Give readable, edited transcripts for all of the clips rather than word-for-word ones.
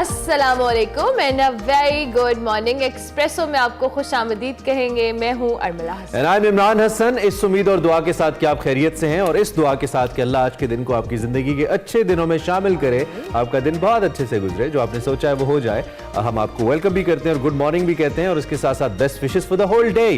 अस्सलामुअलैकुम and a very good morning. Expresso में आपको खुशामदीद कहेंगे। मैं हूं Armila Hasan and I am Imran Hasan. इस उम्मीद और दुआ के साथ कि आप खैरियत से हैं और इस दुआ के साथ कि अल्लाह आज के दिन को आपकी जिंदगी के अच्छे दिनों में शामिल करे, आपका दिन बहुत अच्छे से गुजरे, जो आपने सोचा है वो हो जाए। हम आपको वेलकम भी करते हैं और गुड मॉर्निंग भी कहते हैं और इसके साथ साथ best wishes for the whole day.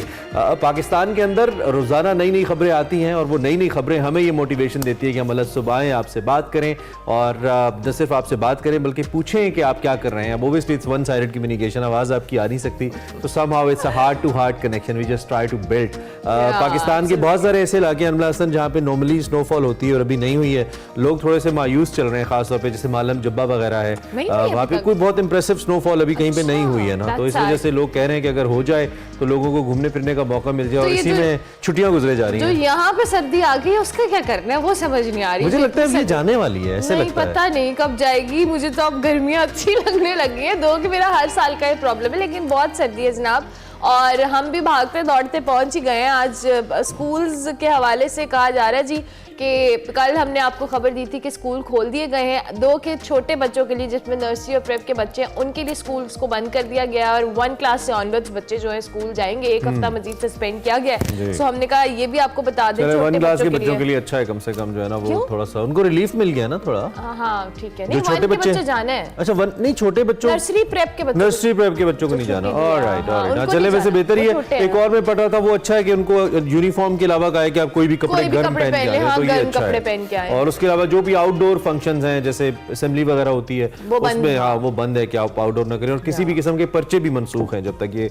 Pakistan के अंदर रोजाना नई नई खबरें आती हैं और वो नई नई खबरें हमें ये मोटिवेशन देती है कि हम अलग सुबह आएं, आपसे बात करें और न सिर्फ आपसे बात करें बल्कि पूछें कि आप क्या कर रहे हैं। अब obviously it's one sided communication, आवाज आपकी आ नहीं सकती, तो somehow it's a heart to heart connection we just try to build. Pakistan के बहुत सारे ऐसे इलाके अनमला हसन जहाँ पे नॉर्मली स्नोफॉल होती है और अभी नहीं हुई है, लोग थोड़े से मायूस चल रहे हैं, खासतौर पे जैसे मालम जब्बा वगैरह है, वहाँ पे कोई बहुत इंप्रेसिव स्नोफॉल अभी कहीं पे नहीं हुई है ना, तो इस वजह से लोग कह रहे हैं कि अगर हो जाए तो लोगों को घूमने फिरने का मौका मिल जाए और इसी में छुट्टियां गुजरे जा रही हैं। जो यहाँ पे सर्दी आ गई उसका क्या करना है वो समझ नहीं आ रही। मुझे लगता है ये जाने वाली है, ऐसे लगता है। पता नहीं कब जाएगी। मुझे तो अब गर्मियाँ अच्छी लगने लगी है, दो कि मेरा हर साल का ये प्रॉब्लम है, लेकिन बहुत सर्दी है जनाब। और हम भी भागते दौड़ते पहुंच ही गए हैं। आज स्कूल्स के हवाले से कहा जा रहा है जी कि कल हमने आपको खबर दी थी कि स्कूल खोल दिए गए हैं। 2 के छोटे बच्चों के लिए जिसमें नर्सरी और प्रेप के बच्चे हैं उनके लिए स्कूल्स को बंद कर दिया गया और 1 क्लास से ऑनवर्ड्स बच्चे जो है स्कूल जाएंगे। 1 हफ्ता मजीद सस्पेंड किया गया है। सो हमने कहा ये भी आपको बता दें, छोटे 1 क्लास के बच्चों के लिए अच्छा है, कम से कम जो है ना वो थोड़ा सा उनको रिलीफ मिल गया ना थोड़ा। हाँ ठीक है, नहीं छोटे बच्चे जाना है। अच्छा नहीं छोटे बच्चों, नर्सरी प्रेप के बच्चों को नहीं जाना। ऑलराइट, चले वैसे बेहतर ही है। एक और मैं पढ़ रहा था वो अच्छा है कि उनको यूनिफॉर्म के अलावा कहा है कि आप कोई भी कपड़े गर्म पहन के आए तो ये अच्छा है। और उसके अलावा जो भी आउटडोर फंक्शंस हैं जैसे असेंबली वगैरह होती है उसमें वो बंद है कि आप आउटडोर ना करें और किसी भी किस्म के पर्चे भी मनसूख हैं जब तक ये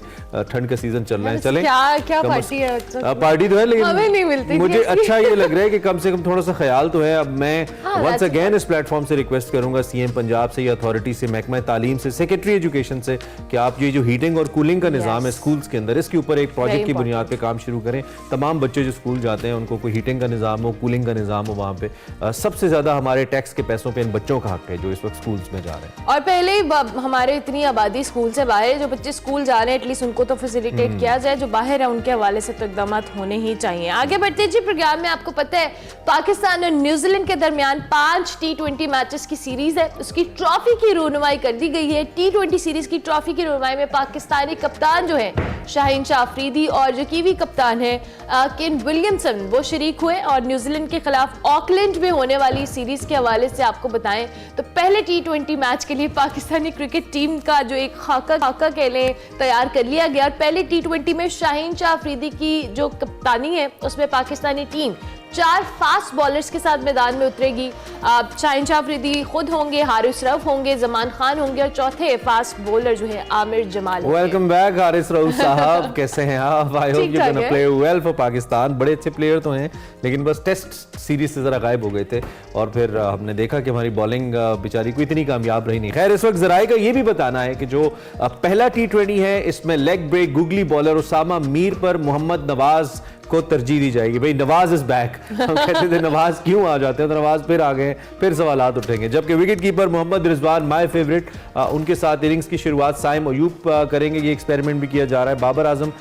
ठंड का सीजन चल रहा है। चलें क्या पार्टी है? पार्टी तो है लेकिन हमें नहीं मिलती। मुझे अच्छा ये लग रहा है कि कम से कम थोड़ा सा ख्याल तो है। अब मैं वंस अगेन इस प्लेटफॉर्म से रिक्वेस्ट करूंगा सीएम पंजाब से या अथॉरिटी से, महकमा तालीम से, सेक्रेटरी एजुकेशन से कि आप ये जो हीटिंग और कूलिंग का निजाम है स्कूल्स के अंदर, इसके ऊपर एक प्रोजेक्ट की बुनियाद पे काम शुरू करें। तमाम बच्चे जो स्कूल जाते हैं उनको कोई हीटिंग का निजाम हो, कूलिंग का निजाम हो वहाँ पे। सबसे ज्यादा हमारे टैक्स के पैसों पे इन बच्चों का हक है जो इस वक्त स्कूल्स में जा रहे हैं। और पहले ही हमारे इतनी आबादी स्कूल से बाहर, जो बच्चे स्कूल जा रहे हैं एटलीस्ट उनको तो फैसिलिटेट किया जाए, जो बाहर है उनके हवाले से तो इकदाम होने ही चाहिए। आगे बढ़ते जी प्रोग्राम में, आपको पता है पाकिस्तान और न्यूजीलैंड के दरमियान 5 T20 मैचेस की सीरीज है, उसकी ट्रॉफी की रहनुमाई कर दी गई है। T20 सीरीज की ट्रॉफी की रहनुमाई में पाकिस्तानी कप्तान जो है शाहीन शाह अफरीदी और जो कीवी कप्तान है केन विलियमसन वो शरीक हुए और न्यूजीलैंड के खिलाफ ऑकलैंड में होने वाली सीरीज के हवाले से आपको बताएं तो पहले T20 मैच के लिए पाकिस्तानी क्रिकेट टीम का जो एक खाका कह लें तैयार कर लिया गया और पहले T20 में शाहीन शाह अफरीदी की जो कप्तानी है उसमें पाकिस्तानी टीम 4 फास्ट बॉलर्स के साथ मैदान में उतरेगी। शाहीन शाह अफरीदी खुद होंगे, हारिस रऊफ होंगे, जमान खान होंगे और चौथे फास्ट बॉलर जो है आमिर जमाल। वेलकम बैक हारिस रऊफ साहब, कैसे हैं आप? I hope you gonna play well for Pakistan. बड़े अच्छे प्लेयर तो हैं लेकिन बस टेस्ट सीरीज से जरा गायब हो गए थे और फिर हमने देखा कि हमारी बॉलिंग बेचारी को इतनी कामयाब रही नहीं। खैर इस वक्त जराए का ये भी बताना है कि जो पहला T20 है इसमें leg break googly bowler Usama Mir पर मोहम्मद नवाज को तरजीह दी जाएगी। भाई नवाज इज बैक, हम कहते थे नवाज क्यों आ जाते हैं, तो नवाज फिर आ गए, फिर सवालात उठेंगे। जबकि wicket keeper Mohammad Rizwan my favourite, उनके साथ इनिंग्स की शुरुआत साइम अयूब करेंगे। ये एक्सपेरिमेंट भी किया जा रहा है। बाबर आजम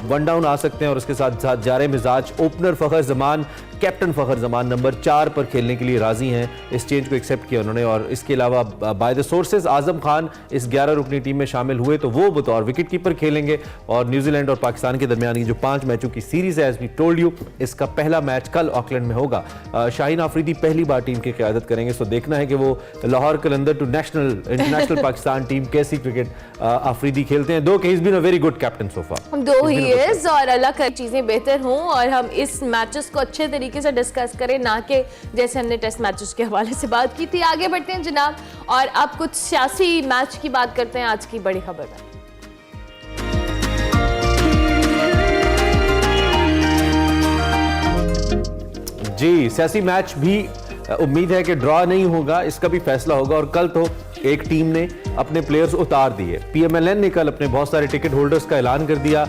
1 डाउन आ सकते हैं और उसके साथ साथ जारे मिजाज ओपनर फखर जमान, कैप्टन फखर जमान नंबर 4 पर खेलने के लिए राजी हैं। इस चेंज को एक्सेप्ट किया उन्होंने और इसके अलावा by the sources Azam Khan इस 11 रुकनी टीम में शामिल हुए तो वो बतौर विकेट कीपर खेलेंगे। और न्यूजीलैंड और पाकिस्तान के दरमियान जो 5 मैचों की सीरीज है एज वी टोल्ड यू, इसका पहला मैच कल ऑकलैंड में होगा। शाहीन अफरीदी पहली बार टीम की क़यादत करेंगे, सो देखना है कि वो Lahore Qalandar to international Pakistan team कैसी क्रिकेट अफरीदी खेलते हैं। Though he been a very good captain so far. Though he is और अल्लाह कर चीजें बेहतर हों और हम इस मैचेस को अच्छे तरीके से डिस्कस करें, ना कि जैसे हमने टेस्ट मैचेस के हवाले से बात की थी। आगे बढ़ते हैं जनाब और अब कुछ सियासी मैच की बात करते हैं आज की बड़ी खबर में। जी सियासी मैच भी उम्मीद है कि ड्रॉ नहीं होगा, इसका भी फैसला होगा। और कल तो एक टीम ने अपने प्लेयर्स उतार दिए। PMLN ने कल अपने बहुत सारे टिकट होल्डर्स का ऐलान कर दिया।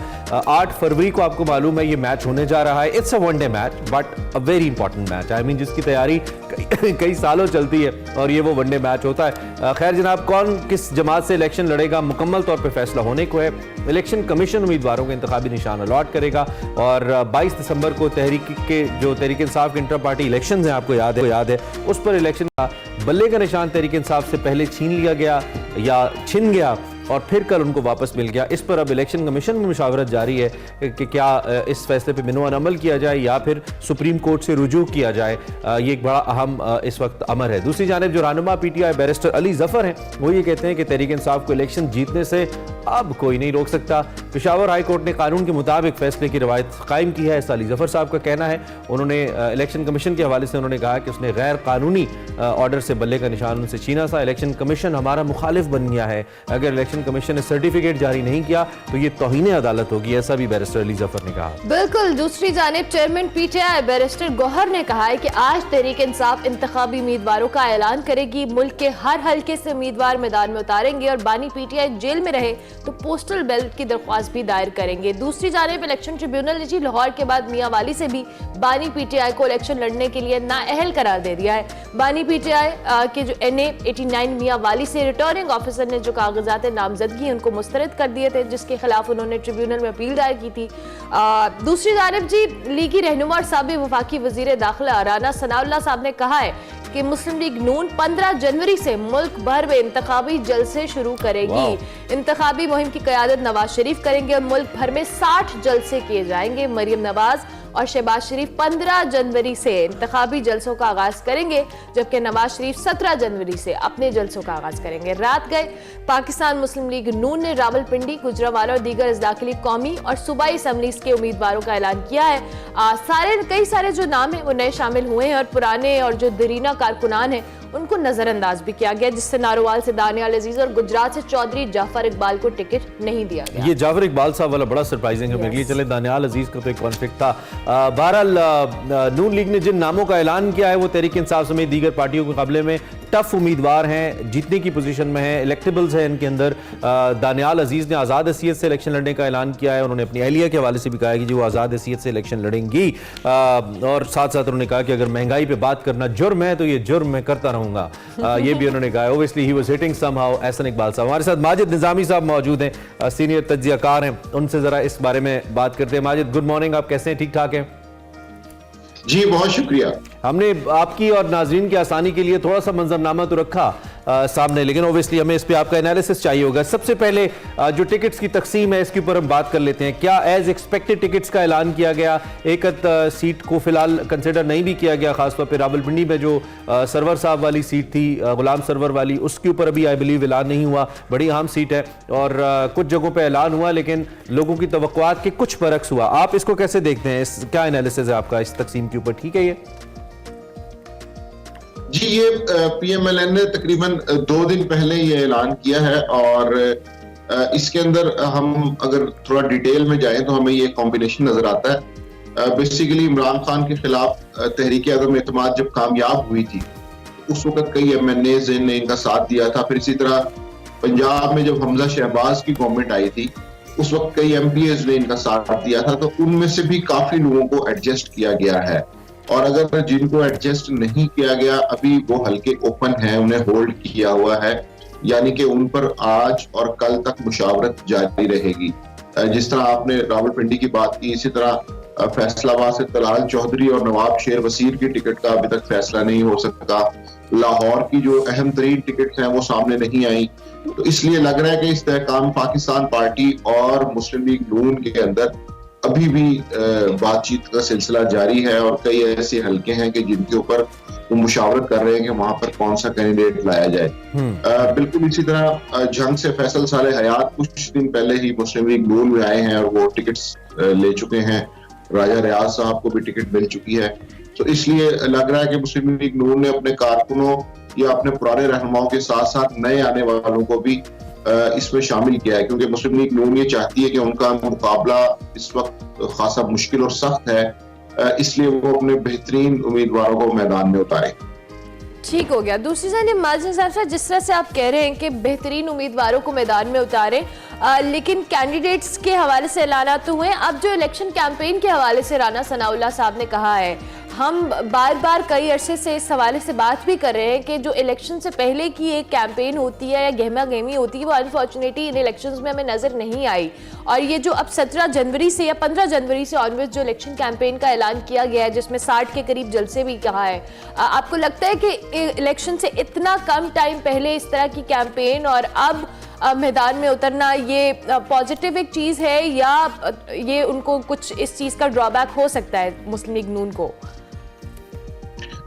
8 फरवरी को आपको मालूम है ये मैच होने जा रहा है। It's a one day match but a very important match, I mean जिसकी तैयारी कई सालों चलती है और ये वो वनडे मैच होता है। खैर जनाब, कौन किस जमात से इलेक्शन लड़ेगा मुकम्मल तौर पर फैसला होने को है। इलेक्शन कमीशन उम्मीदवारों के इंतखाबी निशान अलॉट करेगा और 22 दिसंबर को Tehreek Insaf inter party election है, आपको याद है, उस पर इलेक्शन का बल्ले का निशान तहरीक इंसाफ से पहले छीन लिया गया। या छिन गया और फिर कल उनको वापस मिल गया। इस पर अब इलेक्शन कमीशन में मुशावरत जारी है कि क्या इस फैसले पे बिनवान अमल किया जाए या फिर सुप्रीम कोर्ट से रुजू किया जाए। ये एक बड़ा अहम इस वक्त अमर है। दूसरी जानिब जो रहनुमा पीटीआई बैरिस्टर अली जफर हैं, वो ये कहते हैं कि तहरीक इंसाफ को इलेक्शन जीतने से अब कोई नहीं रोक सकता। पेशावर हाई कोर्ट ने कानून के मुताबिक फैसले की रवायत कायम की है, ऐसा अली जफर साहब का कहना है। उन्होंने इलेक्शन कमीशन के हवाले से उन्होंने कहा कि उसने गैर कानूनी ऑर्डर से बल्ले का निशान उनसे छीना था। इलेक्शन कमीशन हमारा मुखालिफ बन गया है, अगर इलेक्शन कमीशन ने सर्टिफिकेट जारी नहीं किया तो ये तौहीन अदालत होगी, ऐसा भी बैरिस्टर अली जफर ने कहा। बिल्कुल। दूसरी जानिब चेयरमैन पीटीआई बैरिस्टर गौहर ने कहा है कि आज तहरीक इंसाफ इंतखाबी उम्मीदवारों का ऐलान करेगी, मुल्क के हर हल्के से उम्मीदवार मैदान में उतारेंगे और बानी पीटीआई जेल में रहे तो पोस्टल बैलेट की दरख्वास्त भी दायर करेंगे। दूसरी जानिब इलेक्शन ट्रिब्यूनल ने लाहौर के बाद मियां वाली से भी बानी पीटीआई को इलेक्शन लड़ने के लिए नाअहल करार दे दिया है। बानी पीटीआई के जो NA 89 मियां वाली से रिटर्निंग ऑफिसर ने जो कागजात नामजदगी उनको मुस्तरद कर दिए थे, जिसके खिलाफ उन्होंने ट्रिब्यूनल में अपील दायर की थी। दूसरी जानिब जी लीगी रहनुमा और साबिक वफाकी वजीर दाखिला राना सनाउल्लाह साहब ने कहा है कि मुस्लिम लीग नून 15 जनवरी से मुल्क भर में इंतखाबी जलसे शुरू करेगी। इंतखाबी मुहिम की क़यादत नवाज शरीफ करेंगे और मुल्क भर में 60 जलसे किए जाएंगे। मरियम नवाज और शहबाज शरीफ 15 जनवरी से इंतखाबी जलसों का आगाज करेंगे, जबकि नवाज शरीफ 17 जनवरी से अपने जलसों का आगाज करेंगे। रात गए पाकिस्तान मुस्लिम लीग नून ने रावलपिंडी, गुजरांवाला और दीगर इज़दाकली कौमी और सूबाई असम्बलीज के उम्मीदवारों का ऐलान किया है। कई सारे जो नाम है वो नए शामिल हुए हैं और पुराने और जो दरीना कारकुनान है उनको नजरअंदाज भी किया गया, जिससे नारोवाल से दानियाल अजीज और गुजरात से चौधरी जाफर इकबाल को टिकट नहीं दिया गया। ये जाफर इकबाल साहब वाला बड़ा सरप्राइजिंग है मेरे लिए। चले दानियाल अजीज का तो एक कॉन्फ्लिक्ट था। बहरहाल नून लीग ने जिन नामों का ऐलान किया है वो तहरीक इंसाफ समेत दीगर पार्टियों के मुकाबले में टफ उम्मीदवार हैं, जीतने की पोजीशन में हैं, इलेक्टेबल्स हैं इनके अंदर। दानियाल अजीज ने आज़ाद हैसियत से इलेक्शन लड़ने का ऐलान किया है। उन्होंने अपनी अहलिया के हवाले से भी कहा है कि जो आज़ाद हैसियत से इलेक्शन लड़ेंगी, और साथ साथ उन्होंने कहा कि अगर महंगाई पे बात करना जुर्म है तो ये जुर्म मैं करता रहूंगा, ये भी उन्होंने कहा। Obviously he was hitting somehow Ehsan Iqbal साहब। हमारे साथ माजिद निजामी साहब मौजूद हैं, सीनियर तज्जियाकार हैं, उनसे जरा इस बारे में बात करते हैं। माजिद, गुड मॉर्निंग, आप कैसे हैं? ठीक ठाक हैं? जी बहुत शुक्रिया। हमने आपकी और नाजरीन की आसानी के लिए थोड़ा सा मंजरनामा तो रखा सामने, लेकिन ओब्वियसली हमें इस पे आपका एनालिसिस चाहिए होगा। सबसे पहले जो टिकट्स की तकसीम है इसके ऊपर हम बात कर लेते हैं। क्या एज एक्सपेक्टेड टिकट्स का ऐलान किया गया? एक सीट को फिलहाल कंसिडर नहीं भी किया गया, खासतौर पर रावलपिंडी में जो सरवर साहब वाली सीट थी, गुलाम सरवर वाली, उसके ऊपर अभी आई बिलीव ऐलान नहीं हुआ। बड़ी अहम सीट है और कुछ जगहों पर ऐलान हुआ लेकिन लोगों की तवक्कुआत के कुछ बरक्स हुआ। आप इसको कैसे देखते हैं? क्या एनालिसिस है आपका इस तकसीम के ऊपर? ठीक है ये जी, ये PMLN ने तकरीबन 2 दिन पहले ये ऐलान किया है और इसके अंदर हम अगर थोड़ा डिटेल में जाएं तो हमें ये कॉम्बिनेशन नजर आता है। बेसिकली इमरान खान के खिलाफ तहरीक अदम एतमाद जब कामयाब हुई थी उस वक्त कई MNAs ने इनका साथ दिया था। फिर इसी तरह पंजाब में जब हमजा शहबाज की गवर्नमेंट आई थी उस वक्त कई MPs ने इनका साथ दिया था, तो उनमें से भी काफी लोगों को एडजस्ट किया गया है। और अगर जिनको एडजस्ट नहीं किया गया अभी वो हल्के ओपन हैं, उन्हें होल्ड किया हुआ है, यानी कि उन पर आज और कल तक मुशावरत जारी रहेगी। जिस तरह आपने रावलपिंडी की बात की, इसी तरह फैसलाबाद से तलाल चौधरी और नवाब शेर वसीर की टिकट का अभी तक फैसला नहीं हो सका। लाहौर की जो अहम तरीन टिकट हैं वो सामने नहीं आई, तो इसलिए लग रहा है कि इस्तेहकाम पाकिस्तान पार्टी और मुस्लिम लीग नून के अंदर अभी भी बातचीत का सिलसिला जारी है और कई ऐसे हलके हैं कि जिनके ऊपर वो मुशावरत कर रहे हैं कि वहां पर कौन सा कैंडिडेट लाया जाए। बिल्कुल इसी तरह जंग से फैसल साले हयात कुछ दिन पहले ही मुस्लिम लीग नून में आए हैं और वो टिकट्स ले चुके हैं। राजा रियाज साहब को भी टिकट मिल चुकी है, तो इसलिए लग रहा है कि मुस्लिम लीग नून ने अपने कारकुनों या अपने पुराने रहनुमाओं के साथ साथ नए आने वालों को भी इसमें शामिल किया है, क्योंकि मुस्लिम लीग नून ये चाहती है कि उनका मुकाबला इस वक्त खासा मुश्किल और सख्त है, इसलिए वो अपने बेहतरीन उम्मीदवारों को मैदान में उतारे। ठीक हो गया। दूसरी जानिब माजिद साहब, जिस तरह से आप कह रहे हैं कि बेहतरीन उम्मीदवारों को मैदान में उतारें, लेकिन कैंडिडेट्स के हवाले से ऐलान तो हुए। अब जो इलेक्शन कैंपेन के हवाले से राना सनाउल्लाह साहब ने कहा है, हम बार बार कई अरसे से इस हवाले से बात भी कर रहे हैं कि जो इलेक्शन से पहले की एक कैंपेन होती है या गहमा गहमी होती है, वो अनफॉर्चुनेटली इन इलेक्शंस में हमें नज़र नहीं आई। और ये जो अब 17 जनवरी से या 15 जनवरी से ऑनवर्ड जो इलेक्शन कैंपेन का ऐलान किया गया है, जिसमें 60 के करीब जलसे भी कहा है, आपको लगता है कि इलेक्शन से इतना कम टाइम पहले इस तरह की कैंपेन और अब मैदान में उतरना ये पॉजिटिव एक चीज़ है या ये उनको कुछ इस चीज़ का ड्रॉबैक हो सकता है मुस्लिम लीग नून को?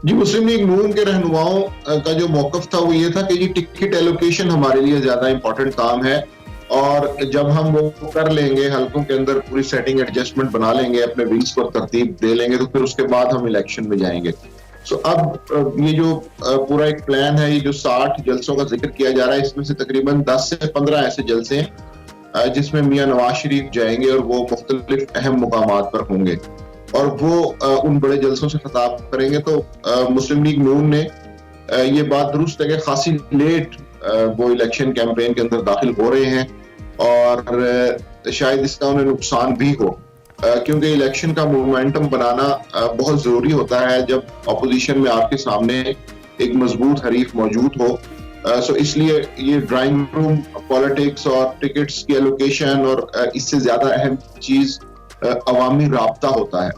जी, मुस्लिम लीग नून के रहनुमाओं का जो मौकफ था वो ये था कि ये टिकट एलोकेशन हमारे लिए ज्यादा इंपॉर्टेंट काम है, और जब हम वो कर लेंगे, हलकों के अंदर पूरी सेटिंग एडजस्टमेंट बना लेंगे, अपने व्हील्स पर तरतीब दे लेंगे, तो फिर उसके बाद हम इलेक्शन में जाएंगे। सो अब ये जो पूरा एक प्लान है, ये जो 60 जलसों का जिक्र किया जा रहा है, इसमें से तकरीबन 10 से 15 ऐसे जलसे हैं जिसमें मियां नवाज शरीफ जाएंगे और वो मुख्तलिफ अहम मुकामात पर होंगे और वो उन बड़े जलसों से खिताब करेंगे। तो मुस्लिम लीग नून ने ये बात दुरुस्त है कि खासी लेट वो इलेक्शन कैंपेन के अंदर दाखिल हो रहे हैं और शायद इसका उन्हें नुकसान भी हो, क्योंकि इलेक्शन का मोमेंटम बनाना बहुत जरूरी होता है जब अपोजिशन में आपके सामने एक मजबूत हरीफ मौजूद हो। सो इसलिए ये ड्राइंग रूम पॉलिटिक्स और टिकट्स की एलोकेशन और इससे ज्यादा अहम चीज अवामी राब्ता होता है।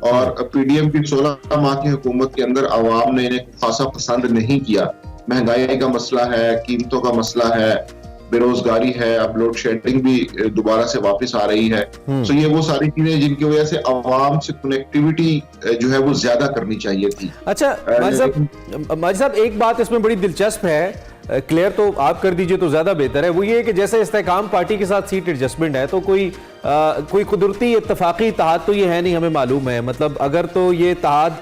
और पीडीएम की 16 माह की हुकूमत के अंदर अवाम ने इन्हें खासा पसंद नहीं किया। महंगाई का मसला है, कीमतों का मसला है, बेरोजगारी है, अब लोड शेडिंग भी दोबारा से वापस आ रही है। तो ये वो सारी चीजें जिनकी वजह से अवाम से कनेक्टिविटी जो है वो ज्यादा करनी चाहिए थी। अच्छा माजिद साहब, एक बात इसमें बड़ी दिलचस्प है, क्लियर तो आप कर दीजिए तो ज्यादा बेहतर है। वो ये कि जैसे इस्तेहकाम पार्टी के साथ सीट एडजस्टमेंट है, तो कोई कुदरती इत्तफाकी इत्तेहाद तो ये है नहीं, हमें मालूम है। मतलब अगर तो ये इत्तेहाद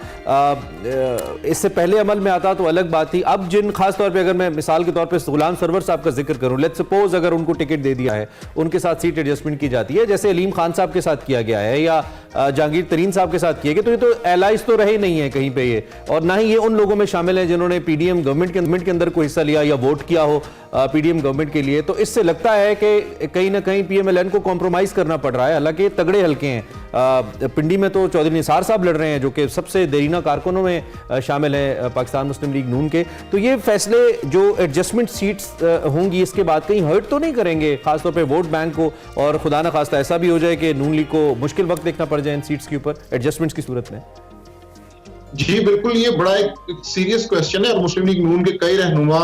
इससे पहले अमल में आता तो अलग बात थी। अब जिन खास तौर पे अगर मैं मिसाल के तौर पे गुलाम सरवर साहब का जिक्र करूं, लेट्स सपोज अगर उनको टिकट दे दिया है, उनके साथ सीट एडजस्टमेंट की जाती है जैसे अलीम खान साहब के साथ किया गया है या जहांगीर तरीन साहब के साथ किया गया, तो ये तो एलाइज तो रहे नहीं है कहीं पे ये, और ना ही ये उन लोगों में शामिल है जिन्होंने पीडीएम गवर्नमेंट के अंदर कोई हिस्सा लिया या वोट किया हो पीडीएम गवर्नमेंट के लिए। तो इससे लगता है कि कहीं ना कहीं पीएमएलएन को कॉम्प्रोमाइज करना पड़ रहा है। हालांकि तगड़े हल्के हैं, पिंडी में तो चौधरी निसार साहब लड़ रहे हैं जो कि सबसे देरीना कारकुनों में शामिल है पाकिस्तान मुस्लिम लीग नून के। तो ये फैसले जो एडजस्टमेंट सीट्स होंगी इसके बाद कहीं हर्ट तो नहीं करेंगे खासतौर पर वोट बैंक को, और खुदा ना खास्ता ऐसा भी हो जाए कि नून लीग को मुश्किल वक्त देखना पड़ जाए इन सीट्स के ऊपर एडजस्टमेंट्स की सूरत में? जी बिल्कुल, ये बड़ा एक सीरियस क्वेश्चन है और मुस्लिम लीग नून के कई रहनुमा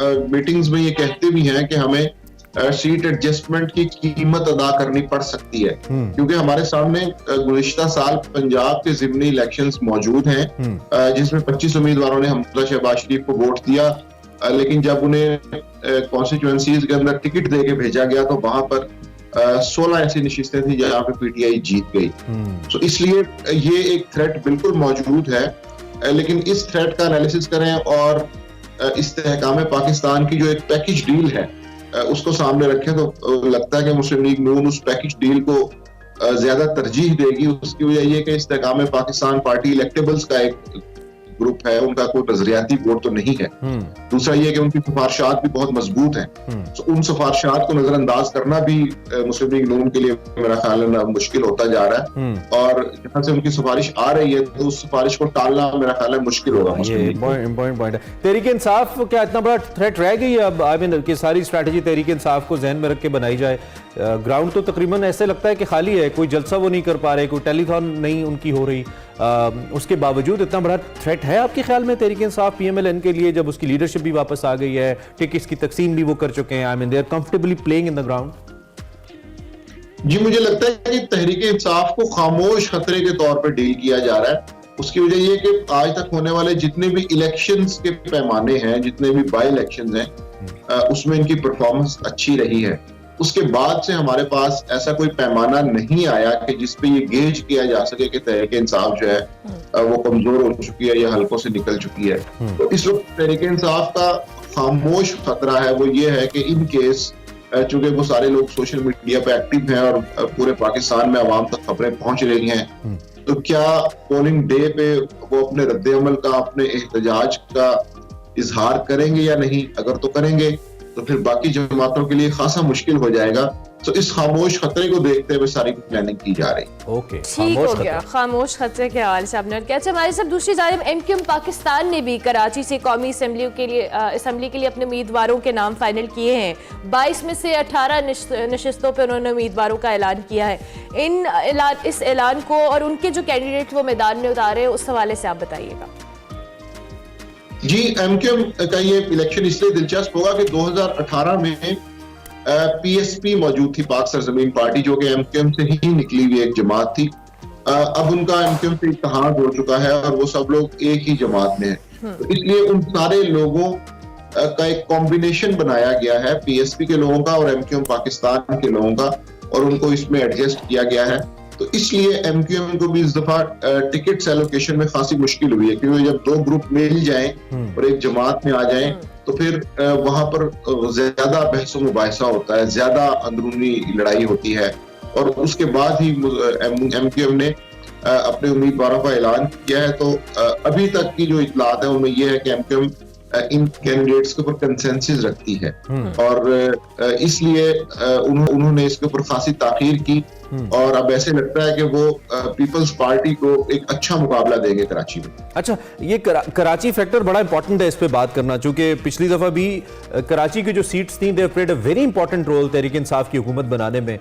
मीटिंग्स में ये कहते भी हैं कि हमें सीट एडजस्टमेंट की कीमत अदा करनी पड़ सकती है, क्योंकि हमारे सामने गुज़िश्ता साल पंजाब के ज़िमनी इलेक्शंस मौजूद हैं जिसमें 25 उम्मीदवारों ने हमजा शहबाज शरीफ को वोट दिया, लेकिन जब उन्हें कॉन्स्टिट्यूएंसीज के अंदर टिकट दे के भेजा गया तो वहां पर 16 ऐसी नशिस्तें थी जहां पे पीटीआई जीत गई। तो इसलिए ये एक थ्रेट बिल्कुल मौजूद है, लेकिन इस थ्रेट का एनालिसिस करें और इस्तेहकाम पाकिस्तान की जो एक पैकेज डील है उसको सामने रखें तो लगता है कि मुस्लिम लीग नून उस पैकेज डील को ज्यादा तरजीह देगी। उसकी वजह यह कि इस्तेहकाम पाकिस्तान पार्टी इलेक्टेबल्स का एक ग्रुप है, उनका कोई नजरियाती वोट तो नहीं है। दूसरा ये कि उनकी सिफारिशात भी बहुत मजबूत हैं, तो उन सिफारिशात को नजरअंदाज करना भी मुस्लिम लीग नून के लिए मेरा ख्याल है मुश्किल होता जा रहा है, और जहां से उनकी सिफारिश आ रही है तो उस सिफारिश को टालना मेरा ख्याल है मुश्किल होगा। इंपॉर्टेंट पॉइंट है। तहरीक इंसाफ क्या इतना बड़ा थ्रेट रह गई अब? आई मीन कि सारी स्ट्रैटेजी तहरीक इंसाफ को जहन में रख के बनाई जाए, ग्राउंड तो तकरीबन ऐसे लगता है कि खाली है, कोई जलसा वो नहीं कर पा रहे, कोई टेलीथॉन नहीं उनकी हो रही, उसके बावजूद इतना बड़ा थ्रेट है आपके ख्याल में तहरीक इंसाफ पीएमएलएन के लिए, जब उसकी लीडरशिप भी वापस आ गई है, टिकट्स की तकसीम भी वो कर चुके हैं, I mean they are comfortably playing in the ground? जी मुझे लगता है कि तहरीक इंसाफ को खामोश खतरे के तौर पर डील किया जा रहा है। उसकी वजह यह कि आज तक होने वाले जितने भी इलेक्शंस के पैमाने हैं, जितने भी बाई इलेक्शंस हैं, उसमें इनकी परफॉर्मेंस अच्छी रही है। उसके बाद से हमारे पास ऐसा कोई पैमाना नहीं आया कि जिसपे ये गेज किया जा सके कि तहरीक इंसाफ जो है वो कमजोर हो चुकी है या हल्कों से निकल चुकी है। तो इस वक्त तहरीक इंसाफ का खामोश खतरा है वो ये है कि इन केस चूंकि वो सारे लोग सोशल मीडिया पे एक्टिव हैं और पूरे पाकिस्तान में आवाम तक खबरें पहुंच रही हैं, तो क्या पोलिंग डे पे वो अपने रद्द-ए-अमल का, अपने एहतजाज का इजहार करेंगे या नहीं? अगर तो करेंगे तो फिर बाकी जमातों के लिए खासा मुश्किल हो जाएगा तो इस खामोश खतरे को देखते हुए सारी प्लानिंग की जा रही है। ओके, ठीक हो गया, खामोश खतरे के हवाले से आपने क्या। अच्छा, हमारे साथ दूसरी जानिब एमक्यूएम पाकिस्तान ने भी कराची से कौमी असेंबली के लिए अपने उम्मीदवारों के नाम फाइनल किए हैं। 22 में से 18 नशिस्तों पर उन्होंने उम्मीदवारों का ऐलान किया है। इस ऐलान को और उनके जो कैंडिडेट वो मैदान में उतारे उस हवाले से आप बताइएगा। जी, एमक्यूएम का ये इलेक्शन इसलिए दिलचस्प होगा कि 2018 में पीएसपी मौजूद थी, पाक सरजमीन पार्टी, जो कि एमक्यूएम से ही निकली हुई एक जमात थी। अब उनका एमक्यूएम से इत्तेहाद हो चुका है और वो सब लोग एक ही जमात में हैं। तो इसलिए उन सारे लोगों का एक कॉम्बिनेशन बनाया गया है, पीएसपी के लोगों का और एमक्यूएम पाकिस्तान के लोगों का, और उनको इसमें एडजस्ट किया गया है। तो इसलिए एमक्यूएम को भी इस दफा टिकट्स एलोकेशन में खासी मुश्किल हुई है, क्योंकि जब दो ग्रुप मिल जाएं और एक जमात में आ जाएं तो फिर वहां पर ज्यादा बहस मुबाहिसा होता है, ज्यादा अंदरूनी लड़ाई होती है। और उसके बाद ही एमक्यूएम ने अपने उम्मीदवारों का ऐलान किया है। तो अभी तक की जो इतलात है उनमें यह है कि एमक्यूएम इन कैंडिडेट्स के ऊपर कंसेंसस रखती है और इसलिए उन्होंने इसके ऊपर खासी ताखीर की और अब ऐसे लगता है कि वो पीपल्स पार्टी को एक अच्छा मुकाबला देंगे कराची में। अच्छा, ये कराची फैक्टर बड़ा इंपॉर्टेंट है इस पे बात करना, चूंकि पिछली दफा भी कराची की जो सीट्स थी they played a very important role Tehreek Insaf की हुकूमत बनाने में।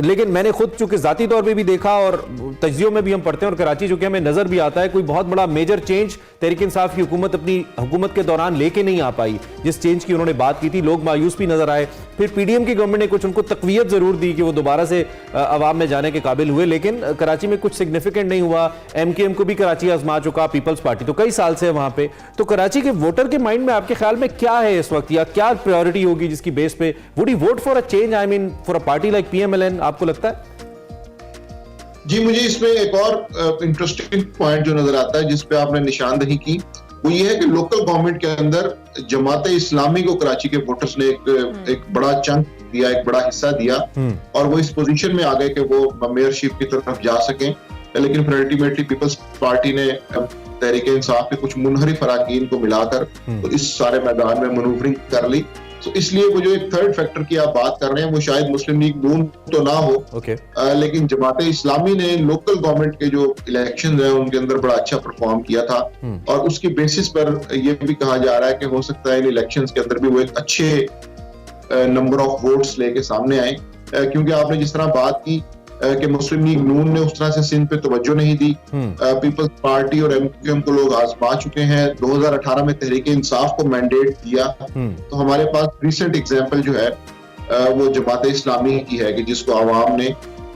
लेकिन मैंने खुद चूंकि जाती तौर पे भी देखा और तज्जियों में भी हम पढ़ते हैं, और कराची जो कि हमें नजर भी आता है, कोई बहुत बड़ा मेजर चेंज तहरीक इंसाफ की हुकूमत अपनी हुकूमत के दौरान लेके नहीं आ पाई। जिस चेंज की उन्होंने बात की थी, लोग मायूस भी नजर आए। फिर पीडीएम की गवर्नमेंट ने कुछ उनको तकवीयत जरूर दी कि वो दोबारा से अवाम में जाने के काबिल हुए, लेकिन कराची में कुछ सिग्निफिकेंट नहीं हुआ। एमकेएम को भी कराची आजमा चुका, पीपल्स पार्टी तो कई साल से है वहां पे। तो कराची के वोटर के माइंड में आपके ख्याल में क्या है इस वक्त, या क्या प्रायोरिटी होगी जिसकी बेस पे would he vote for a change, I mean for a party like PMLN, आपको लगता है? जी, मुझे इसमें एक और इंटरेस्टिंग पॉइंट जो नजर आता है जिस पे आपने निशानदही की, वो ये है कि लोकल गवर्नमेंट के अंदर जमाते इस्लामी को कराची के वोटर्स ने एक बड़ा चंक दिया, एक बड़ा हिस्सा दिया और वो इस पोजीशन में आ गए कि वो मेयरशिप की तरफ जा सकें। लेकिन फिर अल्टीमेटली पीपल्स पार्टी ने तहरीक इंसाफ के कुछ मुनहरिफ अराकीन को मिलाकर तो इस सारे मैदान में मनूवरिंग कर ली। तो इसलिए वो जो एक थर्ड फैक्टर की आप बात कर रहे हैं वो शायद मुस्लिम लीग नून तो ना हो, लेकिन जमाते इस्लामी ने लोकल गवर्नमेंट के जो इलेक्शन है उनके अंदर बड़ा अच्छा परफॉर्म किया था और उसकी बेसिस पर ये भी कहा जा रहा है कि हो सकता है इन इलेक्शंस के अंदर भी वो एक अच्छे नंबर ऑफ वोट्स लेके सामने आए, क्योंकि आपने जिस तरह बात की कि मुस्लिम लीग नून ने उस तरह से सिंध पे तवज्जो नहीं दी, पीपल्स पार्टी और एमक्यूएम को लोग आजमा चुके हैं। 2018 में तहरीक इंसाफ को मैंडेट दिया, तो हमारे पास रिसेंट एग्जांपल जो है वो जमाते इस्लामी की है कि जिसको आवाम ने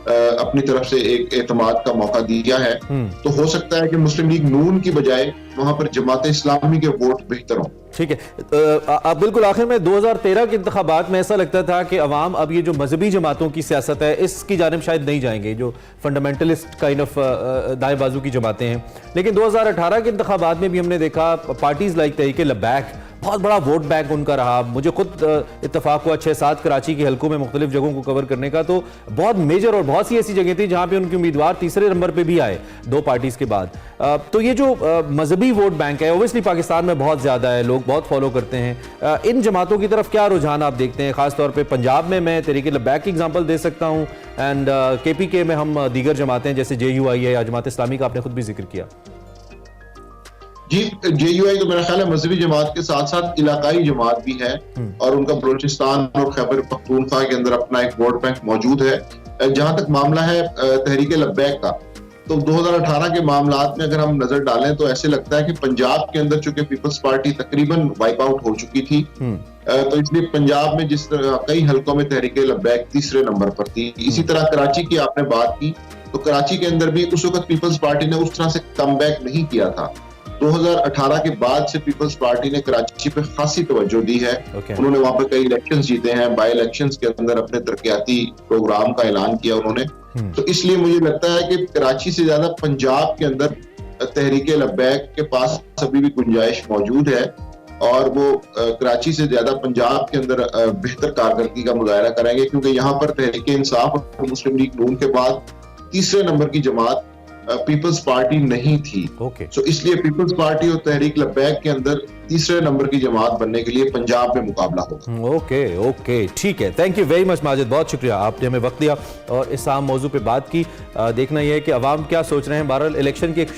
अपनी तरफ से एक एतमाद का मौका दिया है। तो हो सकता है कि मुस्लिम लीग नून की बजाय वहां पर जमाते इस्लामी के वोट बेहतर हों। ठीक है, अब बिल्कुल आखिर में 2013 के इंतखाबात में ऐसा लगता था कि अवाम अब ये जो मजहबी जमातों की सियासत है इसकी जानिब शायद नहीं जाएंगे, जो फंडामेंटलिस्ट काइंड ऑफ दाएं बाजू की जमातें हैं। लेकिन 2018 के इंतखाबात में भी हमने देखा पार्टीज लाइक तहरीक लब्बैक बहुत बड़ा वोट बैंक उनका रहा। मुझे खुद इत्तेफाक हुआ 6-7 कराची के हलकों में मुख्तलिफ जगहों को कवर करने का, तो बहुत मेजर और बहुत सी ऐसी जगह थी जहां पे उनके उम्मीदवार तीसरे नंबर पे भी आए दो पार्टीज के बाद। तो ये जो मजहबी वोट बैंक है ओबियसली पाकिस्तान में बहुत ज्यादा है, लोग बहुत फॉलो करते हैं। इन जमातों की तरफ क्या रुझान आप देखते हैं? खासतौर पर पंजाब में मैं तहरीक लब्बैक की एग्जाम्पल दे सकता हूँ, एंड KPK में हम दीगर जमातें जैसे JUI है या जमात इस्लामी का आपने खुद भी जिक्र किया। जी, JUI तो मेरा ख्याल है मजहबी जमात के साथ साथ इलाकाई जमात भी है और उनका बलूचिस्तान और खैबर पख्तूनख्वा के अंदर अपना एक वोट बैंक मौजूद है। जहां तक मामला है तहरीक लब्बैक का, तो 2018 के मामलात में अगर हम नजर डालें तो ऐसे लगता है कि पंजाब के अंदर चूंकि पीपल्स पार्टी तकरीबन वाइप आउट हो चुकी थी, तो इसलिए पंजाब में जिस तरह कई हलकों में तहरीक लब्बैक तीसरे नंबर पर थी। इसी तरह कराची की आपने बात की, तो कराची के अंदर भी उस वक्त पीपल्स पार्टी ने उस तरह से कम बैक नहीं किया था। 2018 के बाद से पीपल्स पार्टी ने कराची पे खासी तवज्जो दी है। उन्होंने वहां पे कई इलेक्शंस जीते हैं, बाई इलेक्शंस के अंदर अपने तरक्याती प्रोग्राम का ऐलान किया उन्होंने। तो इसलिए मुझे लगता है कि कराची से ज्यादा पंजाब के अंदर तहरीक लब्बैक के पास अभी भी गुंजाइश मौजूद है और वो कराची से ज्यादा पंजाब के अंदर बेहतर कारकर्दगी का मुजाहरा करेंगे, क्योंकि यहाँ पर तहरीक इंसाफ और मुस्लिम लीग नून के बाद तीसरे नंबर की जमात पीपल्स पार्टी नहीं थी। ओके। सो इसलिए पीपल्स पार्टी और तहरीक लब्बैक के अंदर तीसरे नंबर की जमात बनने के लिए पंजाब में मुकाबला होगा। ओके ओके, ठीक है। Thank you very much Majid, बहुत शुक्रिया, आपने हमें वक्त दिया और इस आम मौजू पे बात की। देखना यह है कि अवाम क्या सोच रहे हैं। बहरहाल इलेक्शन की एक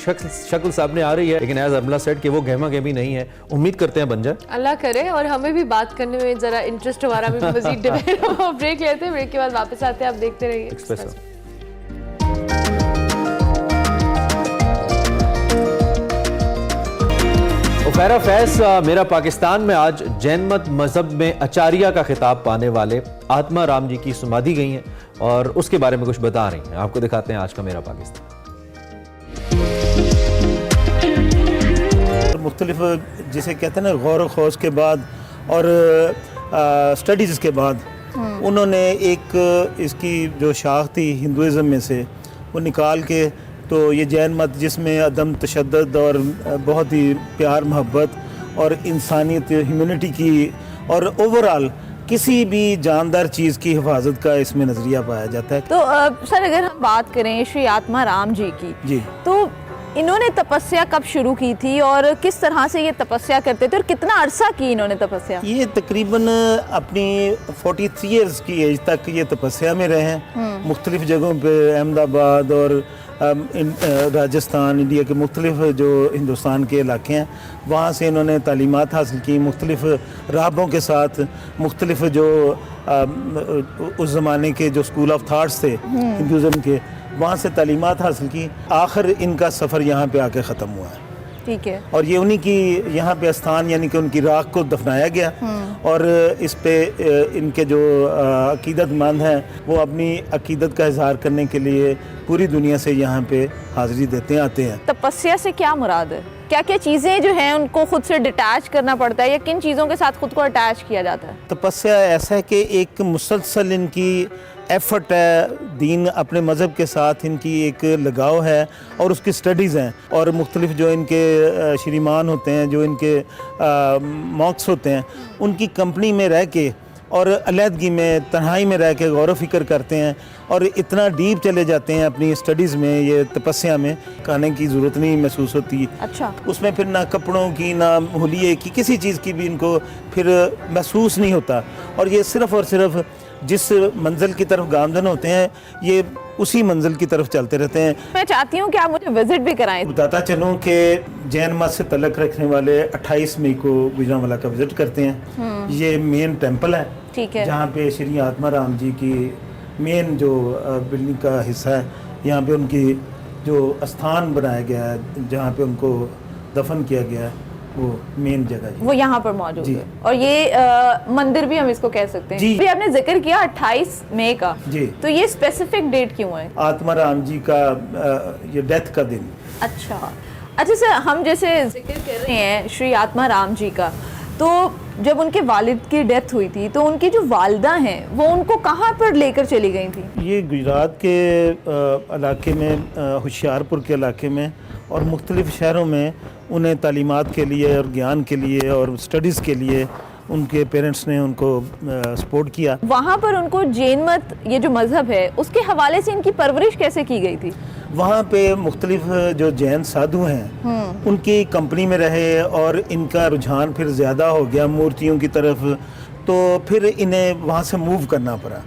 शक्ल सामने आ रही है, लेकिन एज अमला सेड कि वो गहमा गहमी नहीं है। उम्मीद करते हैं बन जाए, अल्लाह करे, और हमें भी बात करने में जरा इंटरेस्ट, हमारा भी मजीद डिबेट हो। ब्रेक लेते हैं, ब्रेक के बाद वापस आते हैं। आप देखते रहिए एक्सप्रेस। फैरा फैज मेरा पाकिस्तान में आज जैन मत मजहब में आचार्य का खिताब पाने वाले आत्मा राम जी की समाधि गई हैं और उसके बारे में कुछ बता रही हैं। आपको दिखाते हैं आज का मेरा पाकिस्तान। मुख्तलिफ जिसे कहते हैं ना गौर खोज के बाद और स्टडीज़ के बाद उन्होंने एक इसकी जो शाख थी हिंदुज़म में से वो निकाल के, तो ये जैन मत जिसमें अदम तशद्दुद और बहुत ही प्यार मोहब्बत और इंसानियत ह्यूमैनिटी की और ओवरऑल किसी भी जानदार चीज़ की हिफाजत का इसमें नज़रिया पाया जाता है। तो सर अगर हम बात करें श्री आत्मा राम जी की, जी, तो इन्होंने तपस्या कब शुरू की थी और किस तरह से ये तपस्या करते थे और कितना अरसा की इन्होंने तपस्या? ये तकरीबन अपनी 43 ईयर्स की एज तक ये तपस्या में रहे हैं। मुख्तलिफ जगहों पे अहमदाबाद और राजस्थान, इंडिया के मुख्तलिफ जो हिंदुस्तान के इलाके हैं वहाँ से इन्होंने तालीमात हासिल की। मुख्तलिफ राहबों के साथ मुख्तलिफ जो उस ज़माने के जो स्कूल ऑफ थाट्स थे हिंदुज़म के, वहाँ से तालीमात हासिल की। आखिर इनका सफ़र यहाँ पे आके ख़त्म हुआ है। ठीक है। और ये उन्हीं की यहाँ पे स्थान यानी कि उनकी राख को दफनाया गया और इस पे इनके जो अकीदतमंद हैं वो अपनी अकीदत का इजहार करने के लिए पूरी दुनिया से यहाँ पे हाज़िरी देते आते हैं। तपस्या से क्या मुराद है? क्या क्या चीज़ें जो हैं उनको खुद से डिटैच करना पड़ता है या किन चीज़ों के साथ खुद को अटैच किया जाता है? तपस्या ऐसा है कि एक मुसलसल इनकी एफर्ट है, दीन अपने मज़हब के साथ इनकी एक लगाव है और उसकी स्टडीज़ हैं और मुख्तलिफ जो इनके श्रीमान होते हैं, जो इनके मॉक्स होते हैं, उनकी कंपनी में रह के और अलहदगी में तन्हाई में रह के गौर व फिक्र करते हैं और इतना डीप चले जाते हैं अपनी स्टडीज़ में, ये तपस्या में खाने की ज़रूरत नहीं महसूस होती। अच्छा। उसमें फिर ना कपड़ों की ना हुलिये की किसी चीज़ की भी इनको फिर महसूस नहीं होता और ये सिर्फ़ और सिर्फ जिस मंजिल की तरफ गामजन होते हैं ये उसी मंजिल की तरफ चलते रहते हैं। मैं चाहती हूँ कि आप मुझे विजिट भी कराएं। बताता चलूँ कि जैन मत से तल्लुक़ रखने वाले 28 मई को गुजरांवाला का विजिट करते हैं। ये मेन टेंपल है, ठीक है, जहाँ पे श्री आत्मा राम जी की मेन जो बिल्डिंग का हिस्सा है, यहाँ पे उनकी जो स्थान बनाया गया है जहाँ पे उनको दफन किया गया है, वो मेन जगह है, वो यहाँ पर मौजूद है। और ये मंदिर भी हम इसको कह सकते हैं। जी। अभी आपने जिक्र किया 28 मई का, जी, तो ये स्पेसिफिक डेट क्यों है? आत्मा राम जी का ये डेथ का दिन। अच्छा सर, हम जैसे जिक्र कर रहे हैं श्री आत्मा राम जी का, तो जब उनके वालिद की डेथ हुई थी तो उनकी जो वालदा हैं वो उनको कहाँ पर लेकर चली गई थी? ये गुजरात के इलाके में, होशियारपुर के इलाके में और मुख्तलिफ शहरों में उन्हें तालीमात के लिए और ज्ञान के लिए और स्टडीज़ के लिए उनके पेरेंट्स ने उनको सपोर्ट किया। वहाँ पर उनको जैन मत, ये जो मज़हब है, उसके हवाले से इनकी परवरिश कैसे की गई थी? वहाँ पे मुख्तलिफ जो जैन साधु हैं उनकी कंपनी में रहे और इनका रुझान फिर ज़्यादा हो गया मूर्तियों की तरफ, तो फिर इन्हें वहाँ से मूव करना पड़ा।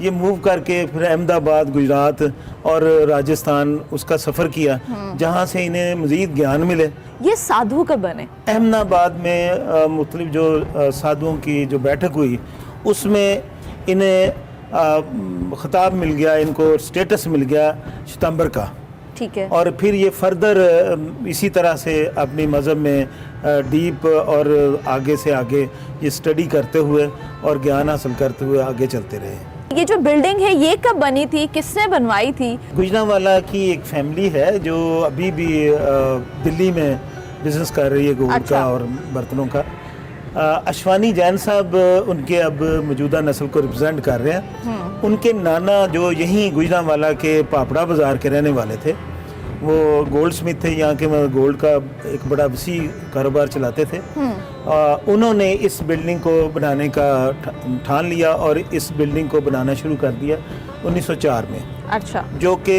ये मूव करके फिर अहमदाबाद, गुजरात और राजस्थान उसका सफ़र किया, जहाँ से इन्हें मज़ीद ज्ञान मिले। ये साधु कब बने? अहमदाबाद में मुख्तलिफ जो साधुओं की जो बैठक हुई उसमें इन्हें खिताब मिल गया, इनको स्टेटस मिल गया सितंबर का। ठीक है। और फिर ये फर्दर इसी तरह से अपनी मज़हब में डीप और आगे से आगे ये स्टडी करते हुए और ज्ञान हासिल करते हुए आगे चलते रहे। ये जो बिल्डिंग है ये कब बनी थी, किसने बनवाई थी? गुजरांवाला की एक फैमिली है जो अभी भी दिल्ली में बिजनेस कर रही है, गोल्ड अच्छा। का और बर्तनों का। अशवानी जैन साहब उनके अब मौजूदा नस्ल को रिप्रेजेंट कर रहे हैं। उनके नाना जो यहीं गुजरांवाला के पापड़ा बाज़ार के रहने वाले थे, वो गोल्ड स्मिथ थे, यहाँ के गोल्ड का एक बड़ा वसी कारोबार चलाते थे। उन्होंने इस बिल्डिंग को बनाने का ठान लिया और इस बिल्डिंग को बनाना शुरू कर दिया 1904 में। अच्छा। जो कि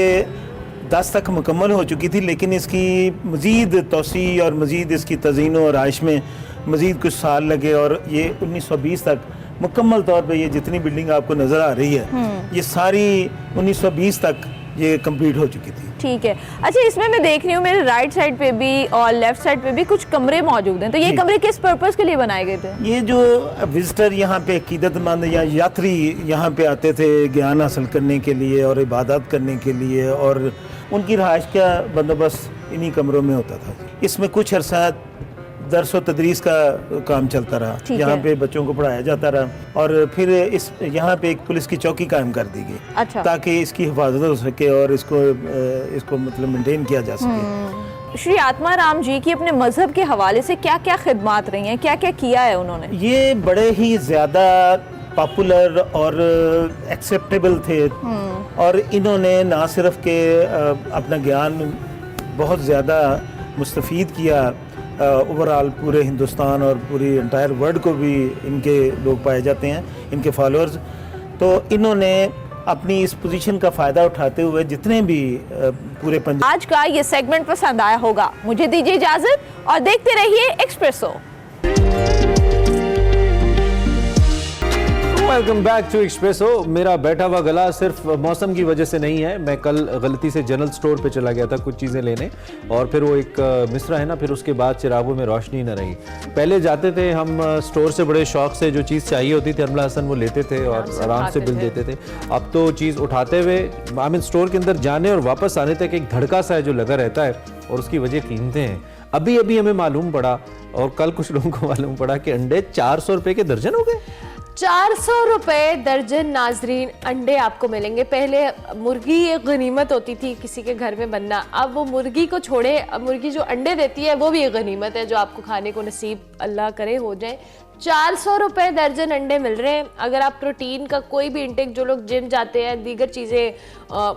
10 तक मुकम्मल हो चुकी थी, लेकिन इसकी मज़ीद तोसी और मज़ीद इसकी तज़ीन और आइश में मज़ीद कुछ साल लगे और ये 1920 तक मुकम्मल तौर पे ये जितनी बिल्डिंग आपको नज़र आ रही है ये सारी 1920 तक ये कंप्लीट हो चुकी थी। ठीक है। अच्छा, इसमें मैं देख रही हूँ मेरे राइट साइड पे भी और लेफ्ट साइड पे भी कुछ कमरे मौजूद हैं, तो ये कमरे किस पर्पस के लिए बनाए गए थे? ये जो विजिटर यहाँ पे अकीदतमंद या यात्री यहाँ पे आते थे ज्ञान हासिल करने के लिए और इबादत करने के लिए, और उनकी रहाइश का बंदोबस्त इन्हीं कमरों में होता था। इसमें कुछ अरसा दरस व तदरीस का काम चलता रहा, यहाँ पे बच्चों को पढ़ाया जाता रहा, और फिर इस यहाँ पे एक पुलिस की चौकी कायम कर दी गई। अच्छा। ताकि इसकी हिफाजत हो सके और इसको मतलब मेंटेन किया जा सके। श्री आत्मा राम जी की अपने मजहब के हवाले से क्या क्या खिदमात रही हैं, क्या क्या किया है उन्होंने? ये बड़े ही ज़्यादा पॉपुलर और एक्सेप्टेबल थे, और इन्होंने ना सिर्फ के अपना ज्ञान बहुत ज़्यादा मुस्तफ़ीद किया ओवरऑल पूरे हिंदुस्तान और पूरी एंटायर वर्ल्ड को भी इनके लोग पाए जाते हैं, इनके फॉलोअर्स। तो इन्होंने अपनी इस पोजीशन का फ़ायदा उठाते हुए जितने भी पूरे पंजाब आज का ये सेगमेंट पसंद आया होगा। मुझे दीजिए इजाज़त और देखते रहिए Expresso. Welcome back to Expresso. मेरा बैठा हुआ गला सिर्फ मौसम की वजह से नहीं है। मैं कल गलती से जनरल स्टोर पे चला गया था कुछ चीज़ें लेने, और फिर वो एक मिसरा है ना, फिर उसके बाद चिरागों में रोशनी न रही। पहले जाते थे हम स्टोर से बड़े शौक से, जो चीज़ चाहिए होती थी अनमला हसन वो लेते थे और आराम से बिल देते थे। अब तो चीज़ उठाते हुए स्टोर के अंदर जाने और वापस आने तक एक धड़का सा है जो लगा रहता है, और उसकी वजह कीमतें हैं। अभी अभी हमें मालूम पड़ा, और कल कुछ लोगों को मालूम पड़ा कि अंडे 400 रुपए के दर्जन हो गए। 400 रुपए दर्जन नाजरीन अंडे आपको मिलेंगे। पहले मुर्गी एक गनीमत होती थी किसी के घर में बनना, अब वो मुर्गी को छोड़े, अब मुर्गी जो अंडे देती है वो भी एक गनीमत है जो आपको खाने को नसीब अल्लाह करे हो जाए। 400 रुपए दर्जन अंडे मिल रहे हैं। अगर आप प्रोटीन का कोई भी इंटेक, जो लोग जिम जाते हैं, दीगर चीजें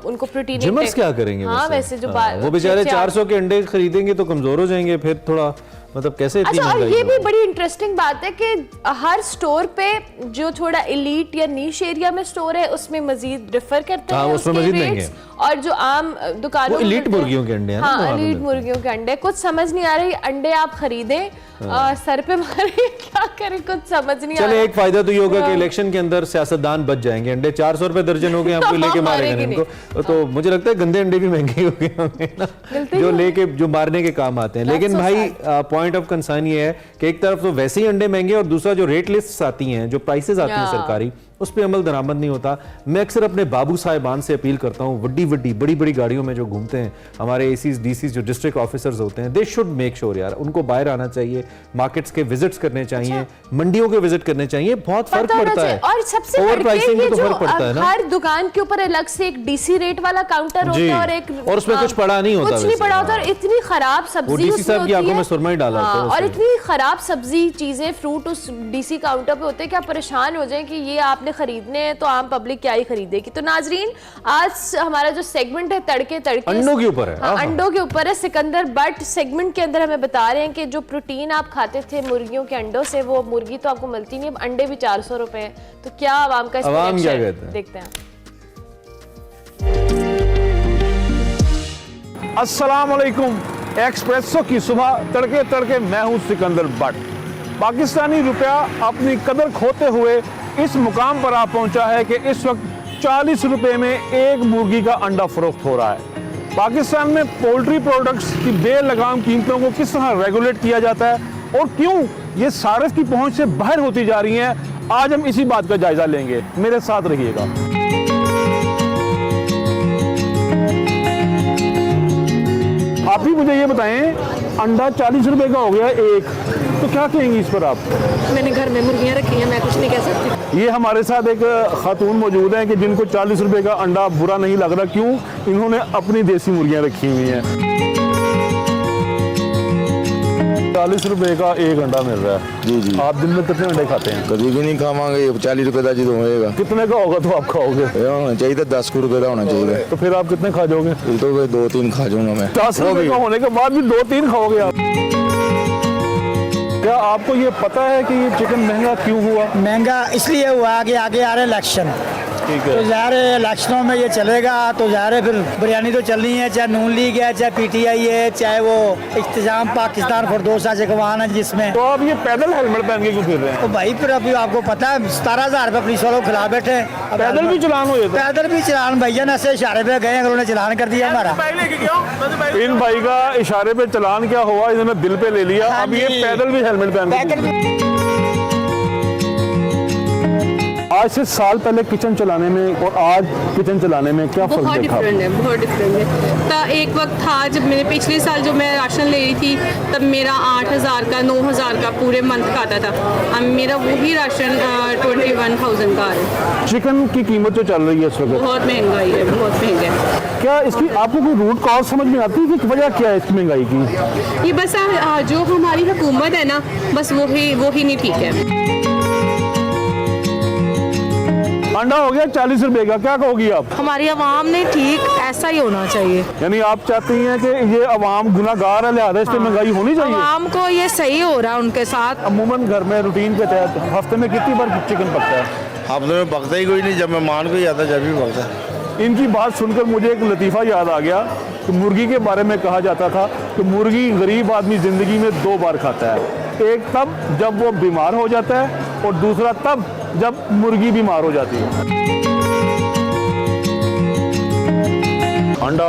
उनको प्रोटीन जिमर्स क्या करेंगे? हाँ वैसे जो वो बेचारे 400 के अंडे खरीदेंगे तो कमजोर हो जाएंगे, फिर थोड़ा मतलब कैसे इतनी अच्छा। और महंगाई ये भी होगी? बड़ी इंटरेस्टिंग बात है कि हर स्टोर पे जो थोड़ा एलीट या नीश एरिया में स्टोर है उसमें मजीद डिफर करते हैं उसमें उसके मजीद rates, महंगे। और जो आम दुकानों वो में elite मिलते हैं- मुर्गियों के अंडे हैं ना, हाँ वहाँ पे एलीट मिलते मुर्गियों के अंडे। कुछ समझ नहीं आ रही, अंडे आप खरीदें सर पे मारे क्या करें, कुछ समझ नहीं आ चले रहा। एक फायदा तो ये होगा कि इलेक्शन के अंदर सियासतदान बच जाएंगे। अंडे 400 रुपए दर्जन हो गए, हमको लेके मारेंगे मारेंगे इनको। तो मुझे लगता है गंदे अंडे भी महंगे हो गए होंगे ना, जो लेके जो मारने के काम आते हैं। लेकिन भाई पॉइंट ऑफ कंसर्न ये है कि एक तरफ तो वैसे ही अंडे महंगे, और दूसरा जो रेट लिस्ट आती हैं, जो प्राइसेस आती हैं सरकारी, उस पर अमल दरामद नहीं होता। मैं अक्सर अपने बाबू साहिबान से अपील करता हूँ, बड़ी बड़ी गाड़ियों में जो घूमते हैं हमारे एसीज डीसीज जो डिस्ट्रिक्ट ऑफिसर्स होते हैं, दे शुड मेक श्योर यार, उनको बाहर आना चाहिए, मार्केट्स के विजिट्स करने चाहिए, मंडियों के विजिट करने चाहिए। बहुत फर्क पड़ता है, और सबसे ओवर बढ़के प्राइसिंग ये तो जो फर्क पड़ता है ना। हर दुकान के ऊपर अलग से एक डीसी रेट वाला काउंटर होता जी, है, और एक और उसमें कुछ पड़ा नहीं होता कुछ नहीं वैसे, पड़ा होता, हाँ। और इतनी खराब सब्जी डीसी उसमें साहब की होती आंखों है। में सुरमा ही डाला होता है और उसमें। इतनी खराब सब्जी चीजें फ्रूट उस डीसी काउंटर पे होते हैं कि आप परेशान हो जाएं कि ये आपने खरीदने हैं तो आम पब्लिक क्या ही खरीदेगी। तो नाजरीन, आज हमारा जो सेगमेंट है तड़के अंडों के ऊपर है। हाँ, अंडों के ऊपर है। सिकंदर बट सेगमेंट के अंदर हमें बता रहे हैं कि जो प्रोटीन आप खाते थे मुर्गियों के अंडों से, वो मुर्गी तो आपको मिलती नहीं, अब अंडे भी 400 रुपए हैं। तो क्या आवाम का इस पर आवाम क्या reaction? कहते हैं? देखते हैं। अस्सलाम वालेकुम। एक्सप्रेसो की सुबह तड़के तड़के मैं हूं सिकंदर बट। पाकिस्तानी रुपया अपनी कदर खोते हुए इस मुकाम पर आ पहुंचा है कि इस वक्त 40 रुपए में एक मुर्गी का अंडा फरोख्त हो रहा है। पाकिस्तान में पोल्ट्री प्रोडक्ट्स की बेलगाम कीमतों को किस तरह रेगुलेट किया जाता है और क्यों ये सारिफ की पहुंच से बाहर होती जा रही हैं, आज हम इसी बात का जायजा लेंगे। मेरे साथ रहिएगा। आप ही मुझे ये बताएं, अंडा 40 रुपए का हो गया एक, तो क्या कहेंगी इस पर आप? मैंने घर में मुर्गियां रखी हैं, मैं कुछ नहीं कह सकती। ये हमारे साथ एक खातून मौजूद हैं कि जिनको 40 रुपए का अंडा बुरा नहीं लग रहा। क्यों? इन्होंने अपनी देसी मुर्गियां रखी हुई हैं। 40 रुपए का एक अंडा मिल रहा है। जी जी। आप दिन में कितने अंडे खाते हैं? कभी भी नहीं खावांगे, ये 40 रुपए का जो होएगा। कितने का होगा तो आप खाओगे? ये होना चाहिए था 10 रुपए का होना चाहिए। तो फिर आप कितने खा जाओगे? फिर तो भाई 2-3 खा जाऊंगा मैं। 10 रुपए का होने के बाद भी 2-3 खाओगे आप? क्या आपको ये पता है कि ये चिकन महंगा क्यों हुआ? महंगा इसलिए हुआ कि आगे आ रहे इलेक्शन, ठीक तो है। ज़ाहिर है इलेक्शनों में ये चलेगा, तो ज़ाहिर है फिर बिरयानी तो चलनी है, चाहे नून लीग है, चाहे PTI है, चाहे वो इख्तिजाम पाकिस्तान फरदोस अजकवान है जिसमें। तो आप ये पैदल हेलमेट पहन के क्यों फिर रहे हैं? तो भाई फिर अभी आपको पता है 17,000 रुपये पुलिस वालों को खिला बैठे हैं। अब पैदल भी चलान हो जाता पैदल भी चलान, भैया ने ऐसे इशारे पे गए, उन्होंने चलान कर दिया हमारा। है। इन भाई का इशारे पे चलान क्या हुआ, इन्होंने दिल पे ले लिया। अब ये पैदल भी हेलमेट पहन के। आज से साल पहले किचन चलाने में और आज किचन चलाने में क्या फर्क बहुत देखा? डिफरेंट है, बहुत डिफरेंट है। तो एक वक्त था जब मैंने पिछले साल जो मैं राशन ले रही थी तब मेरा 8,000 का 9,000 का पूरे मंथ का आता था। अब मेरा वही राशन 21,000 का है। चिकन की कीमत जो चल रही है इस वक्त, बहुत महंगाई है, बहुत महंगा है। क्या इसकी आपको कोई रूट कॉज समझ में आती है कि वजह क्या है इसकी महंगाई की? ये बस जो हमारी हुकूमत है ना, बस वो ही नहीं ठीक है। अंडा हो गया 40 रुपए का, क्या कहोगी आप? हमारी आवाम ने ठीक ऐसा ही होना चाहिए। यानी आप चाहती हैं कि ये आवाम गुनाहगार है, लिहाजा इस पे महंगाई होनी चाहिए? आवाम को ये सही हो रहा है उनके साथ। अमूमन घर में रूटीन के तहत हफ्ते में कितनी बार चिकन पकता है? हफ्ते में पकता ही कोई नहीं, जब मेहमान कोई आता जब भी पकता है। इनकी बात सुनकर मुझे एक लतीफ़ा याद आ गया कि मुर्गी के बारे में कहा जाता था कि मुर्गी गरीब आदमी ज़िंदगी में 2 बार खाता है। एक तब जब वो बीमार हो जाता है और दूसरा तब जब मुर्गी बीमार हो जाती है। अंडा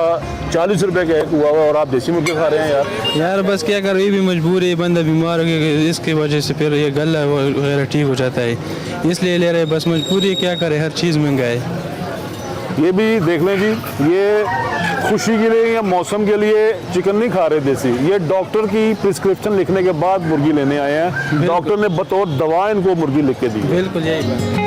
40 रुपए का एक हुआ और आप देसी मुर्गे खा रहे हैं यार बस क्या कर, ये भी मजबूर है, बंदा बीमार हो गया, इसकी वजह से फिर ये गला वगैरह ठीक हो जाता है, इसलिए ले रहे हैं। बस मजबूरी है, क्या करे, हर चीज़ महंगा है। ये भी देख लें जी, ये खुशी के लिए या मौसम के लिए चिकन नहीं खा रहे देसी, ये डॉक्टर की प्रिस्क्रिप्शन लिखने के बाद मुर्गी लेने आए हैं। डॉक्टर ने बतौर दवा इनको मुर्गी लिख के दी। बिल्कुल यही बात।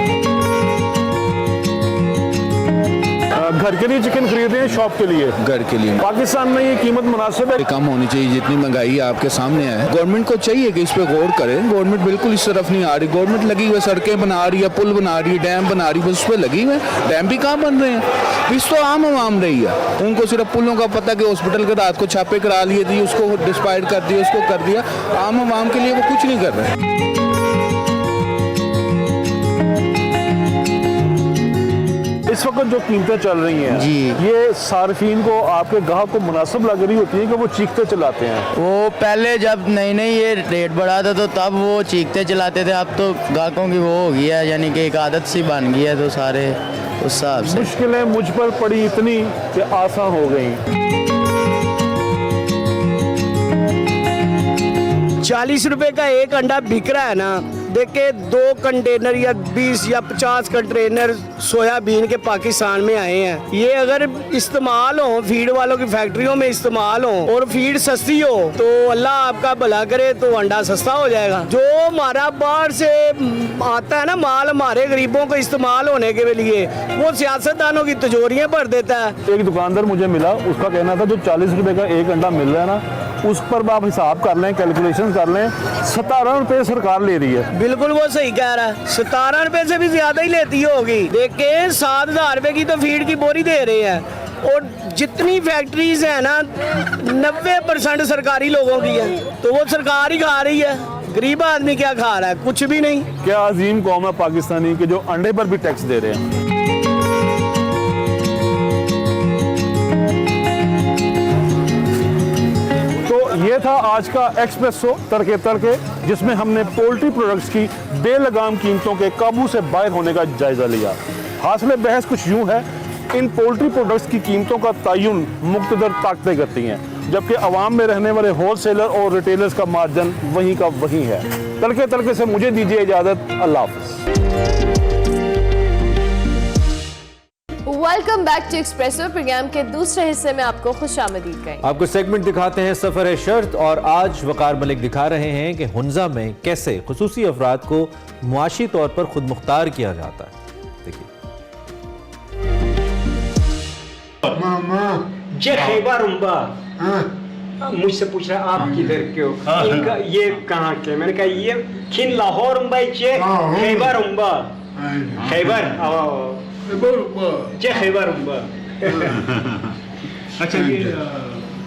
घर के लिए चिकन खरीदे हैं, शॉप के लिए? घर के लिए पाकिस्तान में ये कीमत मुनासिब है? कम होनी चाहिए, जितनी महंगाई आपके सामने है। गवर्नमेंट को चाहिए कि इस पे गौर करें। गवर्नमेंट बिल्कुल इस तरफ नहीं आ रही। गवर्नमेंट लगी हुई सड़कें बना रही है, पुल बना रही है, डैम बना रही है, बस उस पर लगी हुई है। डैम भी कहाँ बन रहे हैं? इस तो आम रही है। उनको सिर्फ पुलों का पता कि हॉस्पिटल के रात को छापे करा लिए थे, उसको डिस्पाइड कर दिया, उसको कर दिया। आम के लिए वो कुछ नहीं कर रहे। इस वक्त जो कीमतें चल रही हैं जी, ये सार्फिन को, आपके ग्राहक को मुनासिब लग रही होती है कि वो चीखते चलाते हैं? वो पहले जब नई ये रेट बढ़ा था तो तब वो चीखते चलाते थे। अब तो ग्राहकों की वो हो गई है, यानी कि एक आदत सी बन गई है, तो सारे उस हिसाब से। मुश्किलें मुझ पर पड़ी इतनी कि आसान हो गई। 40 रुपए का एक अंडा बिक रहा है ना, देखिए 2 कंटेनर या 20 या 50 कंटेनर सोयाबीन के पाकिस्तान में आए हैं। ये अगर इस्तेमाल हो, फीड वालों की फैक्ट्रियों में इस्तेमाल हो और फीड सस्ती हो तो अल्लाह आपका भला करे, तो अंडा सस्ता हो जाएगा। जो हमारा बाहर से आता है ना माल हमारे गरीबों को इस्तेमाल होने के लिए, वो सियासतदानों की तिजोरियां भर देता है। एक दुकानदार मुझे मिला, उसका कहना था जो 40 रुपए का एक अंडा मिल रहा है ना, उस पर आप हिसाब कर लें, कैलकुलेशन कर लें, 17 रुपए सरकार ले रही है। बिल्कुल वो सही कह रहा है, 17 रुपए से भी ज्यादा ही लेती होगी। देखिए 7,000 रुपए की तो फीड की बोरी दे रहे हैं और जितनी फैक्ट्रीज है ना 90% सरकारी लोगों की है, तो वो सरकार ही खा रही है। गरीब आदमी क्या खा रहा है? कुछ भी नहीं। क्या अजीम कौम है पाकिस्तानी के जो अंडे पर भी टैक्स दे रहे हैं। ये था आज का एक्सप्रेसो तड़के तड़के, जिसमें हमने पोल्ट्री प्रोडक्ट्स की बेलगाम कीमतों के काबू से बाहर होने का जायजा लिया। हासिल बहस कुछ यूं है, इन पोल्ट्री प्रोडक्ट्स की कीमतों का तयन मुख्तदर ताकतें करती हैं, जबकि आवाम में रहने वाले होलसेलर और रिटेलर्स का मार्जिन वहीं का वहीं है। तड़के तड़के से मुझे दीजिए इजाजत। अल्लाह हाफ़िज़। Welcome back to Expresso. Program के दूसरे हिस्से में आपको खुशामदीद कहें। आपको सेगमेंट दिखाते हैं सफर है शर्त, और आज वकार मलिक दिखा रहे हैं कि हुंजा में कैसे खुसूसी अफराद को मुआशी तौर पर खुद मुख्तार किया जाता है। देखिए। जे खैबर उम्बा मुझसे पूछ रहा आप किधर के हो? इनका ये कहाँ के? मैंने कहा ये खिन लाहौर उम्बा चे खैबर उम्बा खैबर जे खैबर उम्बा। अच्छा ये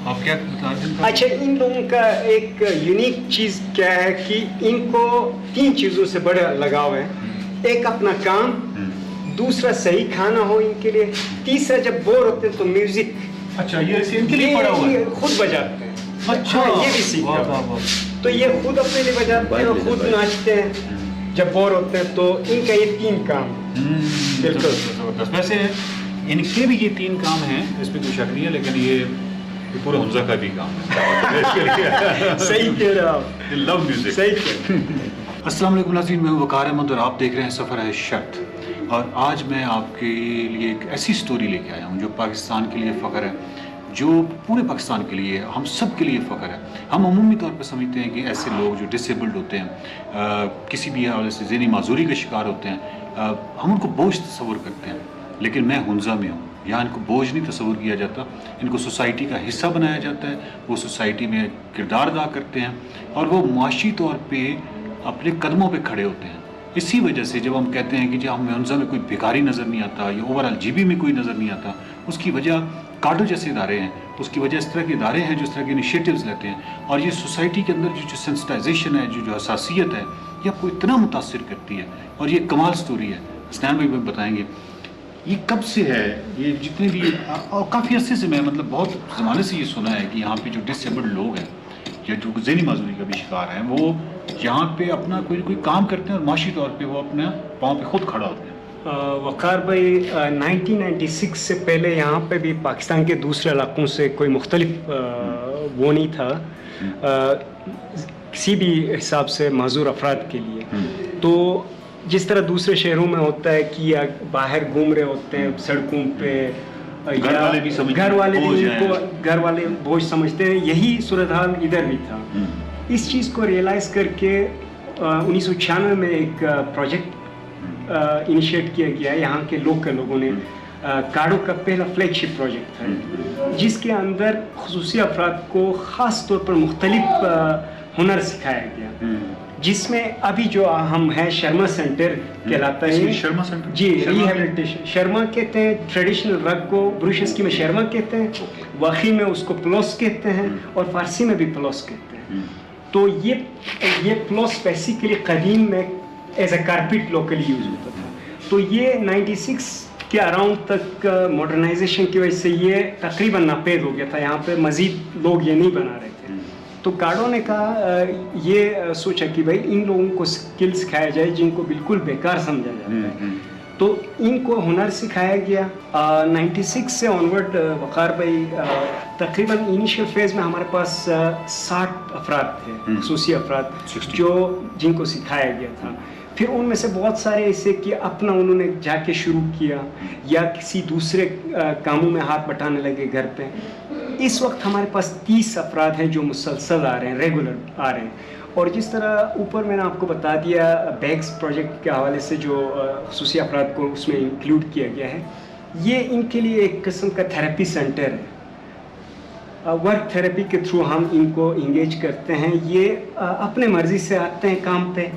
आप क्या बता रहे हैं? अच्छा इन लोगों का एक यूनिक चीज क्या है कि इनको 3 चीजों से बड़ा लगाव है। एक अपना काम, दूसरा सही खाना हो इनके लिए, तीसरा जब बोर होते हैं तो म्यूजिक। अच्छा, ये इनके लिए पड़ा हुआ है? ये खुद बजाते हैं। अच्छा, हाँ, ये भी सीखा हुआ है। तो ये खुद अपने लिए बजाते हैं और खुद नाचते हैं जब बोर होते हैं। तो इनका ये 3 काम। बिल्कुल। वैसे इनके भी ये 3 काम हैं, इसमें कोई शक नहीं है, लेकिन ये पूरा हुंजा का भी काम है। सही कह रहे हो आप, लव म्यूजिक। सही कह रहे हो। अस्सलाम वालेकुम नाज़रीन, मैं वकार अहमद और आप देख रहे हैं सफ़र है शर्त। और आज मैं आपके लिए एक ऐसी स्टोरी लेके आया हूँ जो पाकिस्तान के लिए फ़ख्र है, जो पूरे पाकिस्तान के लिए, हम सब के लिए फ़ख्र है। हम अमूमी तौर पर समझते हैं कि ऐसे लोग जो डिसेबल्ड होते हैं, किसी भी हवाले से ज़हनी माजूरी का शिकार होते हैं, हम उनको बोझ तस्वुर करते हैं। लेकिन मैं हुंजा में हूँ, यहाँ इनको बोझ नहीं तस्वुर किया जाता, इनको सोसाइटी का हिस्सा बनाया जाता है। वो सोसाइटी में किरदार अदा करते हैं और वो मुआशी तौर पर अपने कदमों पे खड़े होते हैं। इसी वजह से जब हम कहते हैं कि जब हमें हुंजा में कोई भिखारी नज़र नहीं आता या ओवरऑल जीबी में कोई नज़र नहीं आता, उसकी वजह कार्डो जैसे इदारे हैं, उसकी वजह इस तरह के इदारे हैं जो इस तरह के इनिशिएटिव्स लेते हैं। और ये सोसाइटी के अंदर जो सेंसिटाइजेशन है, जो हसासियत है, ये आपको इतना मुतासिर करती है। और ये कमाल स्टोरी है, हसनैन भाई बताएंगे ये कब से है। ये जितने भी और काफ़ी अरसे से, मैं मतलब बहुत ज़माने से ये सुना है कि यहाँ पे जो डिसेबल्ड लोग हैं या जो ज़हनी माजूरी का भी शिकार हैं, वो यहाँ पे अपना कोई काम करते हैं और माशी तौर पे वो अपने पाँव पे खुद खड़ा होते हैं। वकार भाई, 1996 से पहले यहाँ पे भी पाकिस्तान के दूसरे इलाकों से कोई मुख्तलिफ वो नहीं था किसी भी हिसाब से माजूर अफराद के लिए। तो जिस तरह दूसरे शहरों में होता है कि या बाहर घूम रहे होते हैं सड़कों पे, घर वाले भी इनको घर वाले बोझ समझते हैं, यही सूरत हाल इधर भी था। इस चीज़ को रियलाइज़ करके 1996 में एक प्रोजेक्ट इनिशिएट किया गया है यहाँ के लोकल लोगों ने। कार्डो का पहला फ्लैगशिप प्रोजेक्ट था जिसके अंदर खुसूसी अफराद को ख़ास तौर पर मुख्तलिफ हुनर सिखाया गया, जिसमें अभी जो हम हैं शर्मा सेंटर कहलाता है। शर्मा सेंटर जी, रिहेबिलिटेशन शर्मा कहते हैं। ट्रेडिशनल रग को ब्रुशस्की में शर्मा कहते हैं, वाक़ई में उसको प्लॉस कहते हैं और फारसी में भी प्लॉस कहते हैं। तो ये प्लॉस बेसिकली कदीम में as a carpet locally use होता था। तो ये 96 के अराउंड तक मॉडर्नाइजेशन की वजह से ये तकरीबन नापेद हो गया था। यहाँ पे मज़ीद लोग ये नहीं बना रहे थे। तो कार्डो ने कहा, ये सोचा कि भाई इन लोगों को स्किल सिखाया जाए जिनको बिल्कुल बेकार समझा जाता है। तो इनको हुनर सिखाया गया। 96 से ऑनवर्ड वकार भाई, तकरीबन इनिशियल फेज़ में हमारे पास 60 अफराद थे, खुसूसी अफराद जिनको सिखाया गया था। फिर उनमें से बहुत सारे ऐसे कि अपना उन्होंने जाके शुरू किया या किसी दूसरे कामों में हाथ बटाने लगे घर पे। इस वक्त हमारे पास 30 अफराद हैं जो मुसलसल आ रहे हैं, रेगुलर आ रहे हैं। और जिस तरह ऊपर मैंने आपको बता दिया बैग्स प्रोजेक्ट के हवाले से जो खुसूसी अफराद को उसमें इंक्लूड किया गया है, ये इनके लिए एक किस्म का थेरेपी सेंटर है। वर्क थेरेपी के थ्रू हम इनको इंगेज करते हैं। ये अपने मर्ज़ी से आते हैं काम पे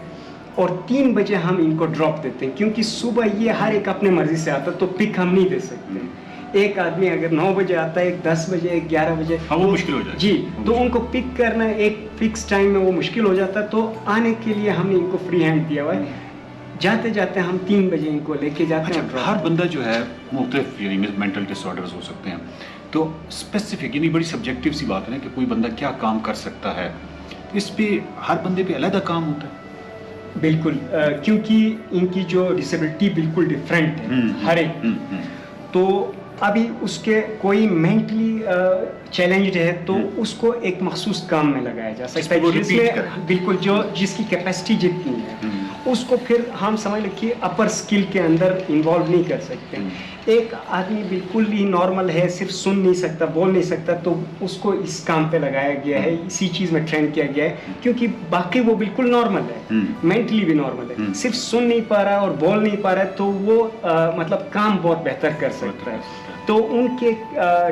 और 3 बजे हम इनको ड्रॉप देते हैं, क्योंकि सुबह ये हर एक अपने मर्ज़ी से आता तो पिक हम नहीं दे सकते। एक आदमी अगर 9 बजे आता है, 10 बजे, 11 बजे, हाँ, वो मुश्किल हो जाए जी। तो उनको पिक करना एक फिक्स टाइम में वो मुश्किल हो जाता है। तो आने के लिए हमने इनको फ्री हैंड दिया हुआ है। जाते जाते हम 3 बजे इनको लेके जाते हैं। हर बंदा जो है मुख्तलिफ यानी मेंटल डिसऑर्डर्स हो सकते हैं, तो स्पेसिफिक यानी बड़ी सब्जेक्टिव सी बात है ना कि कोई बंदा क्या काम कर सकता है, इस पे हर बंदे पे अलग काम होता है। बिल्कुल, क्योंकि इनकी जो डिसेबिलिटी बिल्कुल डिफरेंट है हर एक। तो अभी उसके कोई मेंटली चैलेंज्ड है तो उसको एक मखसूस काम में लगाया जा सकता है, जिसमें बिल्कुल जो जिसकी कैपेसिटी जितनी है उसको फिर हम समझ लें कि अपर स्किल के अंदर इन्वॉल्व नहीं कर सकते। एक आदमी बिल्कुल ही नॉर्मल है, सिर्फ सुन नहीं सकता, बोल नहीं सकता, तो उसको इस काम पे लगाया गया है, इसी चीज़ में ट्रेन किया गया है, क्योंकि बाकी वो बिल्कुल नॉर्मल है, मेंटली भी नॉर्मल है, सिर्फ सुन नहीं पा रहा और बोल नहीं पा रहा है, तो वो मतलब काम बहुत बेहतर कर सकता है। तो उनके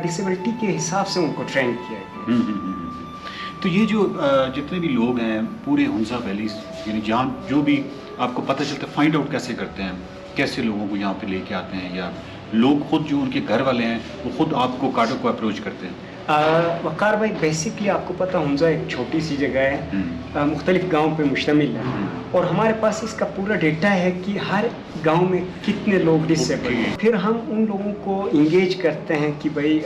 डिसेबिलिटी के हिसाब से उनको ट्रेन किया गया। तो ये जो जितने भी लोग हैं पूरे हुंजा वैली, यानी जहाँ जो भी आपको पता चलता है, फाइंड आउट कैसे करते हैं, कैसे लोगों को यहाँ पे लेके आते हैं, या लोग खुद जो उनके घर वाले हैं वो खुद आपको कार्डो को अप्रोच करते हैं? वकार भाई बेसिकली आपको पता हुंजा एक छोटी सी जगह है, मुख्तलिफ गाँव पे मुश्तमिल है और हमारे पास इसका पूरा डेटा है कि हर गांव में कितने लोग डिसेबल हैं। फिर हम उन लोगों को इंगेज करते हैं कि भाई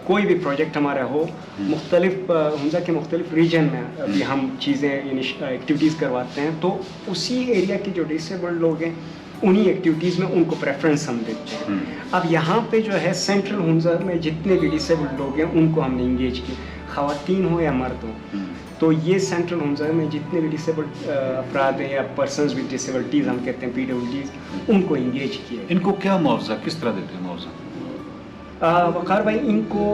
कोई भी प्रोजेक्ट हमारा हो, मुख्तलिफ हुंजा के मुख्तलिफ रीजन में अभी हम चीज़ें एक्टिविटीज़ करवाते हैं, तो उसी एरिया के जो डिसेबल्ड लोग हैं उन्हीं एक्टिविटीज़ में उनको प्रेफरेंस हम देते हैं। अब यहाँ पे जो है सेंट्रल हुंजा में जितने भी डिसेबल्ड लोग हैं उनको हमने इंगेज किया, ख़वातीन हो या मर्द हो। तो ये सेंट्रल हुंजा में जितने भी डिसेबल्ड अफराद हैं या पर्सनस विद डिसेबिलिटीज़ हम कहते हैं PWDs, उनको इंगेज किया। इनको क्या मुआवजा किस तरह देते हैं मुआवजा? वकार भाई इनको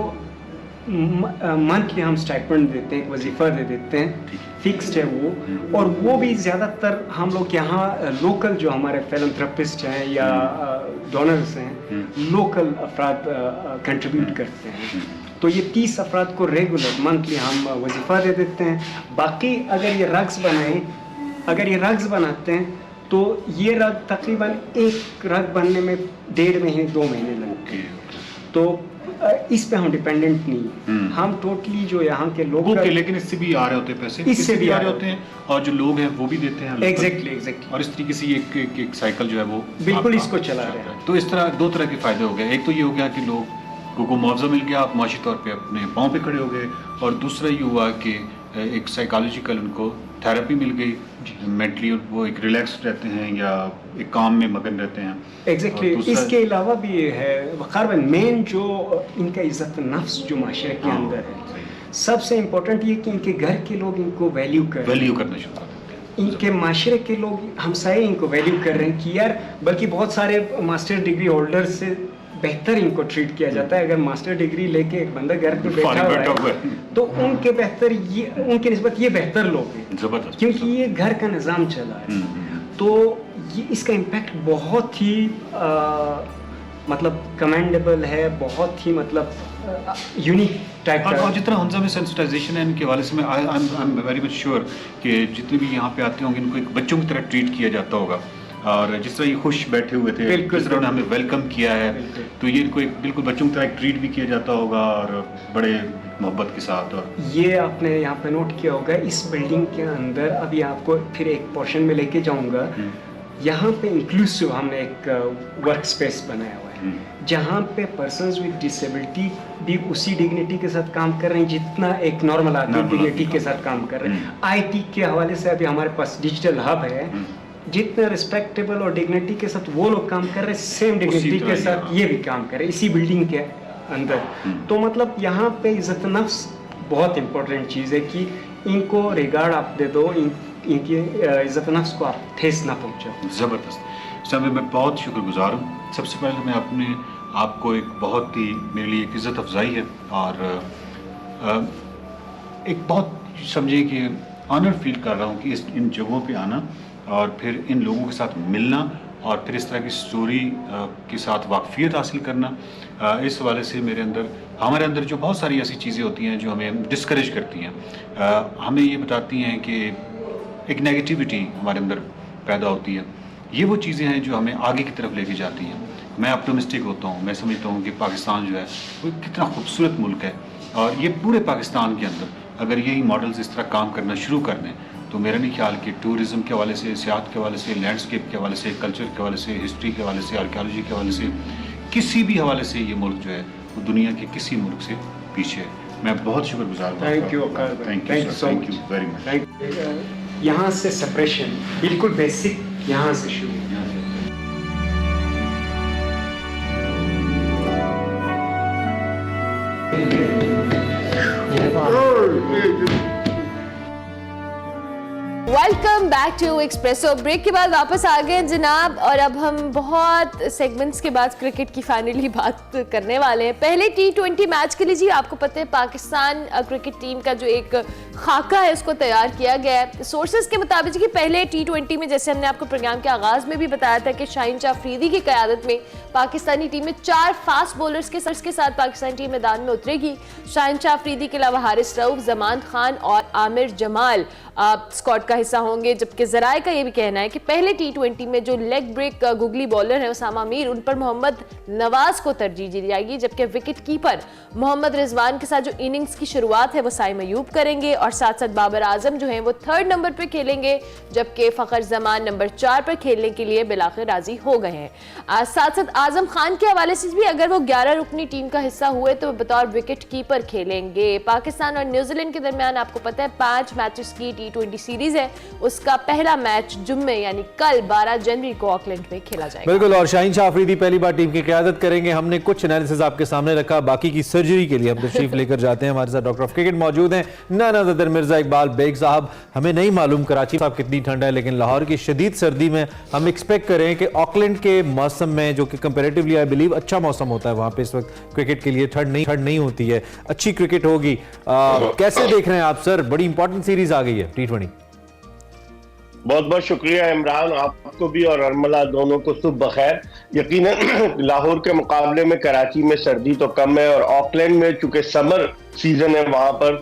मंथली हम स्टाइपेंड देते हैं, एक वजीफ़ा दे देते हैं, फिक्स्ड है वो, और वो भी ज़्यादातर हम लोग यहाँ लोकल जो हमारे फिलैंथ्रोपिस्ट हैं या डोनर्स हैं, लोकल अफराद कंट्रीब्यूट करते हैं। तो ये 30 अफराद को रेगुलर मंथली हम वजीफ़ा दे देते हैं। बाकी अगर ये रग्स बनाते हैं तो ये रग तकरीबन एक रग बनने में 1.5 महीने 2 महीने लगते हैं। तो इस पे हम डिपेंडेंट नहीं है, हम टोटली जो यहाँ के लोग लेकिन इससे भी आ रहे होते हैं पैसे, इससे भी आ रहे होते हैं और जो लोग हैं वो भी देते हैं। एग्जैक्टली और इस तरीके से एक साइकिल जो है वो बिल्कुल इसको चला रहे हैं। तो इस तरह 2 तरह के फायदे हो गए, एक तो ये हो गया कि लोगों को मुआवजा मिल गया, आप माशी तौर पे अपने पाँव पे खड़े हो गए, और दूसरा ये हुआ कि एक साइकोलॉजिकल उनको थेरेपी मिल गई, मेंटली वो एक रिलैक्स रहते हैं या एक काम में मगन रहते हैं। एग्जैक्टली इसके अलावा भी ये है वकार भाई, मेन जो इनका इज्जत नफ्स जो माशरे के अंदर है, सबसे इम्पोर्टेंट ये कि इनके घर के लोग इनको वैल्यू करना शुरू कर देते हैं, इनके माशरे के लोग हमसाए इनको वैल्यू कर रहे हैं कि यार, बल्कि बहुत सारे मास्टर डिग्री होल्डर से बेहतर इनको ट्रीट किया जाता है। अगर मास्टर डिग्री लेके एक बंदा घर पे बैठा हुआ है तो उनके बेहतर ये उनके निस्बत ये बेहतर लोग हैं, जबरदस्त, क्योंकि ये घर का निज़ाम चला है। तो ये इसका इम्पैक्ट बहुत ही मतलब कमेंडेबल है, बहुत ही मतलब यूनिक टाइप का। और जितना हुंजा में सेंसिटाइजेशन है इनके हवाले से, मैं I am very much sure कि जितने भी यहाँ पे आते होंगे इनको एक बच्चों की तरह ट्रीट किया जाता होगा, और जिस तरह ये खुश बैठे हुए थे, जिस तरह उन्होंने हमें वेलकम किया है, तो ये इनको एक बिल्कुल बच्चों की तरह ट्रीट भी किया जाता होगा और बड़े मोहब्बत के साथ। और ये आपने यहाँ पे नोट किया होगा, इस बिल्डिंग के अंदर अभी आपको फिर एक पोर्शन में लेके जाऊंगा, यहाँ पे इंक्लूसिव हमने एक वर्क स्पेस बनाया हुआ है, जहाँ पे पर्सन्स विद डिसेबिलिटी भी उसी डिग्निटी के साथ काम कर रहे हैं जितना एक नॉर्मल आदमी डिग्निटी के साथ काम कर रहे हैं। IT के हवाले से अभी हमारे पास डिजिटल हब है, जितने रिस्पेक्टेबल और डिग्निटी के साथ वो लोग काम कर रहे हैं, सेम डिग्निटी के साथ ये भी काम कर रहे हैं इसी बिल्डिंग के अंदर। तो मतलब यहाँ पे इज्जत नफ्स बहुत इंपॉर्टेंट चीज़ है कि इनको रिगार्ड आप दे दो, इनकी इज्जत नफ्स को आप ठेस ना पहुँचाओ। ज़बरदस्त साहब, मैं बहुत शुक्रगुजार हूँ। सबसे पहले मैं अपने आपको एक बहुत ही मेरे लिए एक इज़्ज़त अफजाई है और एक बहुत समझिए कि ऑनर फील कर रहा हूँ कि इन जगहों पे आना और फिर इन लोगों के साथ मिलना और फिर इस तरह की स्टोरी के साथ वाकफियत हासिल करना। इस हवाले से हमारे अंदर जो बहुत सारी ऐसी चीज़ें होती हैं जो हमें डिस्करेज करती हैं, हमें ये बताती हैं कि एक नेगेटिविटी हमारे अंदर पैदा होती है, ये वो चीज़ें हैं जो हमें आगे की तरफ लेके जाती हैं। मैं ऑप्टिमिस्टिक होता हूँ, मैं समझता हूँ कि पाकिस्तान जो है वो कितना खूबसूरत मुल्क है, और ये पूरे पाकिस्तान के अंदर अगर यही मॉडल्स इस तरह काम करना शुरू कर दें तो मेरा नहीं ख्याल कि टूरिज़म के हवाले से, सियाहत के हवाले से, लैंडस्केप के हवाले से, कल्चर के हवाले से, हिस्ट्री के हवाले से, आर्कियोलॉजी के हवाले से, किसी भी हवाले से ये मुल्क जो है वो दुनिया के किसी मुल्क से पीछे है। मैं बहुत शुक्रगुजार हूँ। Thank you very much. यहाँ से सेपरेशन बिल्कुल बेसिक यहाँ से शुरू। Welcome back to Expresso. Break के बाद वापस आ गए जनाब, और अब हम बहुत सेगमेंट्स के बाद क्रिकेट की फाइनली बात करने वाले हैं। पहले T20 मैच के लिए जी आपको पता है पाकिस्तान क्रिकेट टीम का जो एक खाका है उसको तैयार किया गया है। सोर्सेज के मुताबिक कि पहले T20 में, जैसे हमने आपको प्रोग्राम के आगाज़ में भी बताया था कि शाहीन शाह अफरीदी की क़यादत में पाकिस्तानी टीम में 4 फास्ट बॉलर्स के साथ पाकिस्तानी टीम मैदान में उतरेगी। शाहीन शाह अफरीदी के अलावा हारिस रऊफ, जमान खान और आमिर जमाल स्क्वाड का हिस्सा होंगे, जबकि जराए का ये भी कहना है कि पहले T20 में जो लेग ब्रेक गुगली बॉलर है उसामा मीर, उन पर मोहम्मद नवाज को तरजीह दी जाएगी, जबकि विकेट कीपर मोहम्मद रिजवान के साथ जो इनिंग्स की शुरुआत है वो साइम अयूब करेंगे और साथ साथ बाबर आजम जो है वो 3rd नंबर पर खेलेंगे, जबकि फखर जमान नंबर 4 पर खेलने के लिए बिलाखिर राजी हो गए हैं। साथ साथ आजम खान के हवाले से भी अगर वो 11 रुकनी टीम का हिस्सा हुए तो बतौर विकेट कीपर खेलेंगे। पाकिस्तान और न्यूजीलैंड के दरमियान आपको पता है 5 मैचेस की T20 सीरीज है, उसका पहला मैच जुम्मे यानी कल 12 जनवरी को ऑकलैंड में खेला जाएगा। बिल्कुल, और शाहीन शाह अफरीदी पहली बार टीम की क़यादत करेंगे। हमने कुछ एनालिसिस आपके सामने रखा, बाकी की सर्जरी के लिए हम तशरीफ लेकर जाते हैं। हमारे साथ डॉक्टर ऑफ क्रिकेट मौजूद हैं, नाना ज़दर मिर्जा इकबाल बेग साहब। हमें नहीं मालूम कराची साहब कितनी ठंड है, लेकिन लाहौर की शदीद सर्दी में हम एक्सपेक्ट करें कि ऑकलैंड के मौसम में, जो कि कंपैरेटिवली आई बिलीव अच्छा मौसम होता है वहाँ पे इस वक्त क्रिकेट के लिए, ठंड नहीं होती है, अच्छी क्रिकेट होगी। कैसे देख रहे हैं आप सर? बड़ी इंपॉर्टेंट सीरीज आ गई है T20। बहुत बहुत शुक्रिया इमरान, आपको भी और अरमला दोनों को सुबह बखैर। यकीनन लाहौर के मुकाबले में कराची में सर्दी तो कम है, और ऑकलैंड में चूंकि समर सीजन है वहां पर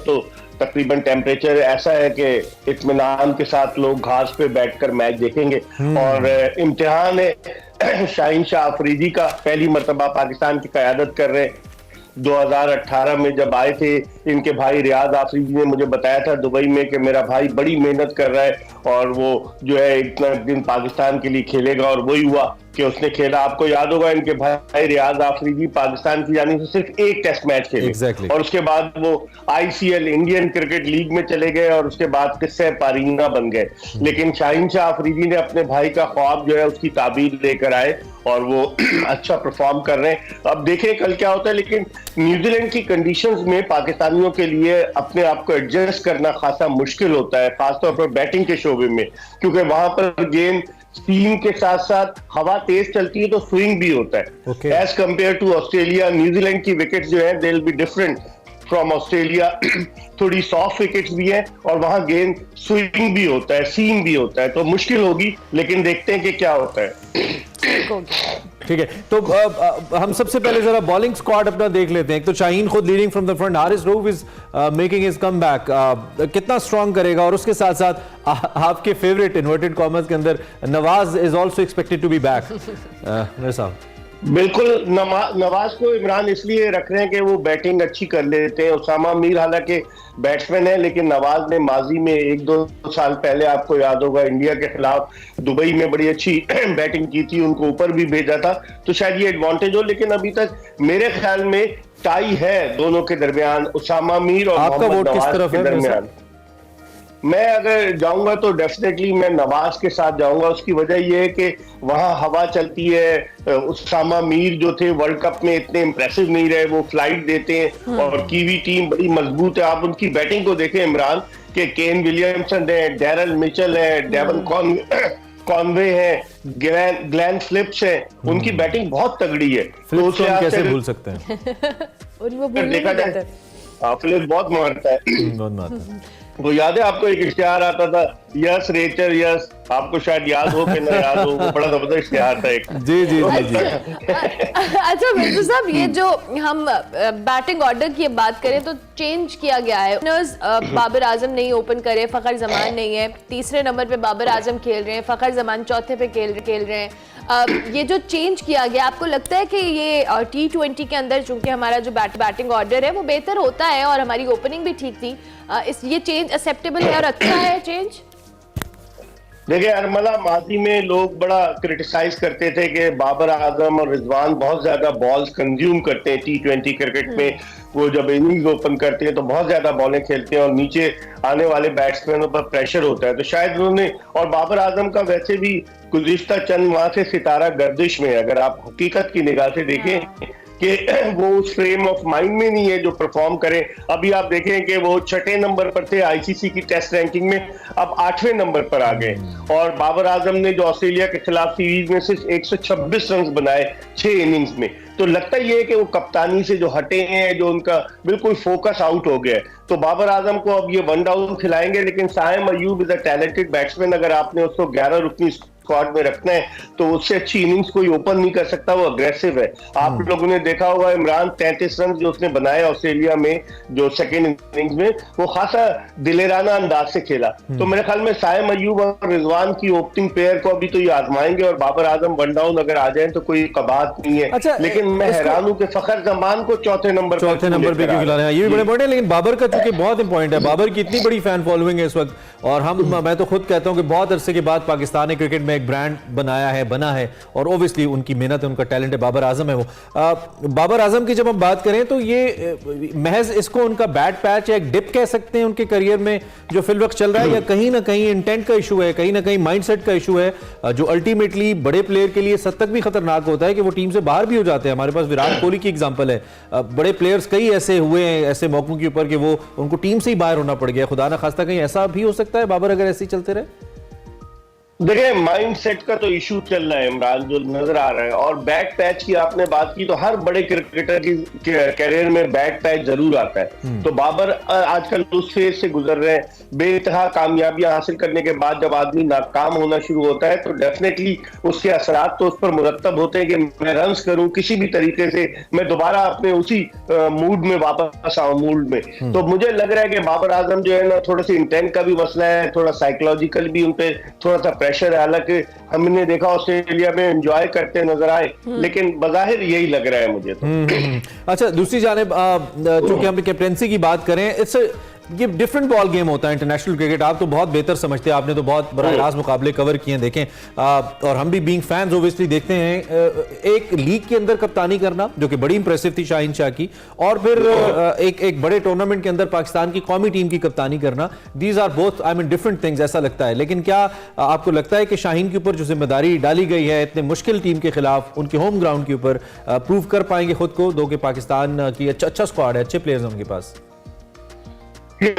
तो तकरीबन टेम्परेचर ऐसा है कि इत्मीनान के साथ लोग घास पे बैठकर मैच देखेंगे। और इम्तिहान है शाहीन शाह अफरीदी का, पहली मरतबा पाकिस्तान की क़यादत कर रहे हैं। 2018 में जब आए थे इनके भाई रियाज आफरीदी ने मुझे बताया था दुबई में कि मेरा भाई बड़ी मेहनत कर रहा है और वो जो है इतना दिन पाकिस्तान के लिए खेलेगा, और वही हुआ कि उसने खेला। आपको याद होगा इनके भाई रियाज आफरीदी पाकिस्तान की जानिब से सिर्फ एक टेस्ट मैच खेले और उसके बाद वो ICL इंडियन क्रिकेट लीग में चले गए और उसके बाद किस्से पारीना बन गए। लेकिन शाहीन शाह अफरीदी ने अपने भाई का ख्वाब जो है उसकी ताबीर लेकर आए और वो अच्छा परफॉर्म कर रहे हैं। अब देखें कल क्या होता है, लेकिन न्यूजीलैंड की कंडीशंस में पाकिस्तानियों के लिए अपने आप को एडजस्ट करना खासा मुश्किल होता है, खासतौर पर बैटिंग के शोबे में, क्योंकि वहां पर गेंद स्पिन के साथ साथ हवा तेज चलती है तो स्विंग भी होता है। As compare to Australia, New Zealand की विकेट्स जो है they will be different from Australia. थोड़ी सॉफ्ट विकेट्स भी है और वहां गेंद स्विंग भी होता है, सीम भी होता है, तो मुश्किल होगी, लेकिन देखते हैं कि क्या होता है। ठीक है, तो हम सबसे पहले जरा बॉलिंग स्क्वाड अपना देख लेते हैं। एक तो शाहीन खुद leading from the front, Haris Rauf is making his comeback, कितना स्ट्रांग करेगा? और उसके साथ साथ आपके फेवरेट इन्वर्टेड कॉमर्स के अंदर Nawaz is also expected to be back. मेरे साहब बिल्कुल, नवाज को इमरान इसलिए रख रहे हैं कि वो बैटिंग अच्छी कर लेते हैं। उसामा मीर हालांकि बैट्समैन है, लेकिन नवाज ने माजी में 1-2 साल पहले आपको याद होगा इंडिया के खिलाफ दुबई में बड़ी अच्छी बैटिंग की थी, उनको ऊपर भी भेजा था, तो शायद ये एडवांटेज हो। लेकिन अभी तक मेरे ख्याल में टाई है दोनों के दरमियान, उसामा मीर और मोहम्मद नवाज के दरमियान। मैं अगर जाऊंगा तो डेफिनेटली मैं नवाज के साथ जाऊंगा। उसकी वजह यह है कि वहां हवा चलती है। उसामा मीर जो थे वर्ल्ड कप में इतने इंप्रेसिव नहीं रहे, वो फ्लाइट देते हैं और कीवी टीम बड़ी मजबूत है। आप उनकी बैटिंग को देखें इमरान, के केन विलियमसन है, डैरल मिचेल है, डेवन कॉनवे है, ग्लेन फिलिप्स है, उनकी बैटिंग बहुत तगड़ी है। तो उसे कैसे भूल सकते हैं? देखा जाए फिलिप्स बहुत मारता है। वो याद है आपको एक इश्तिहार आता था, यस रेचर यस, आपको शायद याद हो कि ना याद हो, वो बड़ा जबरदस्त इश्तिहार था एक। जी जी जी जी। अच्छा मिर्जा साहब, ये जो हम बैटिंग ऑर्डर की बात करें तो चेंज किया गया है। बाबर आजम नहीं ओपन करे, फखर जमान नहीं है, तीसरे नंबर पे बाबर आजम खेल रहे हैं, फखर जमान चौथे पे खेल रहे हैं। ये जो चेंज किया गया, आपको लगता है कि ये T20 के अंदर चूंकि हमारा जो बैटिंग ऑर्डर है वो बेहतर होता है और हमारी ओपनिंग भी ठीक थी, ये चेंज एक्सेप्टेबल है और अच्छा है चेंज? देखिए अरमला, माजी में लोग बड़ा क्रिटिसाइज करते थे कि बाबर आजम और रिजवान बहुत ज्यादा बॉल्स कंज्यूम करते हैं T20 क्रिकेट में। वो जब इनिंग्स ओपन करते हैं तो बहुत ज्यादा बॉलें खेलते हैं और नीचे आने वाले बैट्समैनों पर प्रेशर होता है, तो शायद उन्होंने, और बाबर आजम का वैसे भी गुज़िश्ता चंद माह से सितारा गर्दिश में है। अगर आप हकीकत की निगाह से देखें कि वो उस फ्रेम ऑफ माइंड में नहीं है जो परफॉर्म करे। अभी आप देखें कि वो 6ठे नंबर पर थे ICC की टेस्ट रैंकिंग में, अब 8वें नंबर पर आ गए। और बाबर आजम ने जो ऑस्ट्रेलिया के खिलाफ सीरीज में सिर्फ 126 रन बनाए 6 इनिंग्स में, तो लगता ही है कि वो कप्तानी से जो हटे हैं, जो उनका बिल्कुल फोकस आउट हो गया है। तो बाबर आजम को अब ये 1 डाउन खिलाएंगे, लेकिन Saim Ayub is a talented batsman. अगर आपने उसको 11 रुकनी स्क्वाड में रखना है तो उससे अच्छी इनिंग्स कोई ओपन नहीं कर सकता, वो अग्रेसिव है। आप लोगों ने देखा होगा इमरान 33 रन जो उसने बनाए ऑस्ट्रेलिया में जो सेकेंड इनिंग्स में, वो खासा दिलेराना अंदाज से खेला। तो मेरे ख्याल में साइम अय्यूब और रिजवान की ओपनिंग पेयर को अभी तो ये आजमाएंगे और बाबर आजम वन डाउन अगर आ जाए तो कोई कबात नहीं है। अच्छा, लेकिन मैं हैरान हूं कि फखर जमान को चौथे नंबर पे क्यों खिला रहे हैं, ये भी बड़े इंपॉर्टेंट है। लेकिन बाबर का चूंकि बहुत इंपॉर्टेंट है, बाबर की इतनी बड़ी फैन फॉलोइंग है इस वक्त, और मैं तो खुद कहता हूं कि बहुत अरसे के बाद पाकिस्तान ने क्रिकेट में एक ब्रांड बना है और ओब्वियसली उनकी मेहनत है, उनका टैलेंट है, बाबर आजम है वो। बाबर आजम की जब हम बात करें तो ये महज इसको उनका बैड पैच या एक डिप कह सकते हैं उनके करियर में जो फिल वक्त चल रहा है, या कहीं ना कहीं इंटेंट का इशू है, कहीं ना कहीं माइंडसेट का इशू है जो अल्टीमेटली बड़े प्लेयर के लिए सद तक भी खतरनाक होता है कि वो टीम से बाहर भी हो जाते हैं। हमारे पास विराट कोहली की एग्जांपल है, बड़े प्लेयर्स कई ऐसे हुए हैं ऐसे मौकों के ऊपर कि वो उनको टीम से ही बाहर होना पड़ गया। खुदा ना खास्ता कहीं ऐसा भी हो सकता है बाबर अगर ऐसे ही चलते रहे? देखिए माइंडसेट का तो इशू चल रहा है इमरान, जो नजर आ रहा है। और बैक पैच की आपने बात की तो हर बड़े क्रिकेटर की कैरियर में बैक पैच जरूर आता है। तो बाबर आजकल उस फेज से गुजर रहे हैं। बेइंतहा कामयाबियां हासिल करने के बाद जब आदमी नाकाम होना शुरू होता है तो डेफिनेटली उसके असरात तो उस पर मुरतब होते हैं कि मैं रन्स करूं किसी भी तरीके से, मैं दोबारा अपने उसी मूड में वापस आऊं मूड में। तो मुझे लग रहा है कि बाबर आजम जो है ना, थोड़ा सा इंटेंट का भी मसला है, थोड़ा साइकोलॉजिकल भी उन पे थोड़ा सा प्रेशर है। हालांकि हमने देखा ऑस्ट्रेलिया में एंजॉय करते नजर आए, लेकिन बज़ाहिर यही लग रहा है मुझे तो। अच्छा, दूसरी जानिब चूंकि हम कैप्टेंसी की बात करें, ये डिफरेंट बॉल गेम होता है इंटरनेशनल क्रिकेट। आप तो बहुत बेहतर समझते हैं, आपने तो बहुत बराह रास्त मुकाबले कवर किए हैं, देखें और हम भी बीइंग फैंस ओब्वियसली देखते हैं। एक लीग के अंदर कप्तानी करना जो कि बड़ी इंप्रेसिव थी शाहीन शाह की, और फिर एक बड़े टूर्नामेंट के अंदर पाकिस्तान की कौमी टीम की कप्तानी करना, these are both I mean different things ऐसा लगता है। लेकिन क्या आपको लगता है कि शाहीन के ऊपर जो जिम्मेदारी डाली गई है इतने मुश्किल टीम के खिलाफ उनके होम ग्राउंड के ऊपर, प्रूव कर पाएंगे खुद को, दो कि पाकिस्तान की अच्छा स्क्वाड है, अच्छे प्लेयर्स हैं उनके पास?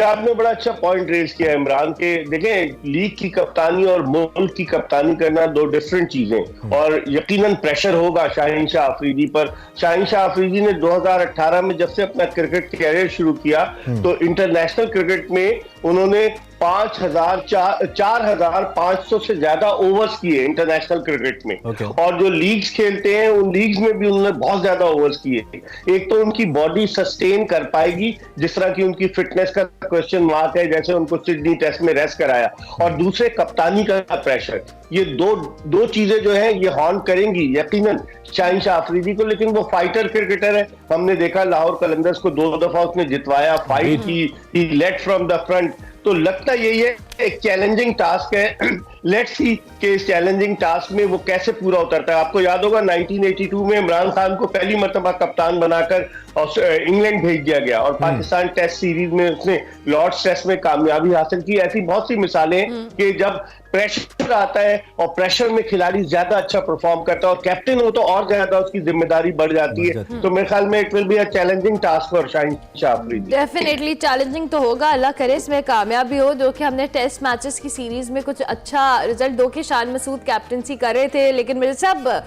आपने बड़ा अच्छा पॉइंट रेज किया इमरान के। देखें लीग की कप्तानी और मुल्क की कप्तानी करना दो डिफरेंट चीजें, और यकीनन प्रेशर होगा शाहीन शाह अफरीदी पर। शाहीन शाह अफरीदी ने 2018 में जब से अपना क्रिकेट कैरियर शुरू किया तो इंटरनेशनल क्रिकेट में उन्होंने 4,500 से ज्यादा ओवर्स किए इंटरनेशनल क्रिकेट में। और जो लीग्स खेलते हैं उन लीग्स में भी उन्होंने बहुत ज्यादा ओवर्स किए। एक तो उनकी बॉडी सस्टेन कर पाएगी, जिस तरह की उनकी फिटनेस का क्वेश्चन मार्क है, जैसे उनको सिडनी टेस्ट में रेस्ट कराया, और दूसरे कप्तानी का प्रेशर। ये दो चीजें जो है ये हॉर्न करेंगी यकीनन शाहीन शाह अफरीदी को। लेकिन वो फाइटर क्रिकेटर है, हमने देखा लाहौर कलंदर्स को 2 दफा उसने जितवाया, फाइट की, ही लेड फ्रॉम द फ्रंट। तो लगता यही है एक चैलेंजिंग टास्क है। लेट्स सी कि इस चैलेंजिंग टास्क में वो कैसे पूरा उतरता है। आपको याद होगा 1982 में इमरान खान को पहली मर्तबा कप्तान बनाकर इंग्लैंड भेज दिया गया और पाकिस्तान टेस्ट सीरीज में उसने लॉर्ड्स टेस्ट में कामयाबी हासिल की। ऐसी बहुत सी मिसालें हैं कि जब प्रेशर आता है और प्रेशर में खिलाड़ी ज्यादा अच्छा परफॉर्म करता है और कैप्टन हो तो और ज्यादा उसकी जिम्मेदारी बढ़ जाती है। तो मेरे ख्याल में it will be a challenging task for Shaheen Shah Afridi. Definitely challenging तो होगा, अल्लाह करे इसमें कामयाबी हो। जो कि हमने टेस्ट मैचेस की सीरीज में कुछ अच्छा रिजल्ट दो के शान मसूद कैप्टनसी कर रहे थे, लेकिन मेरे सब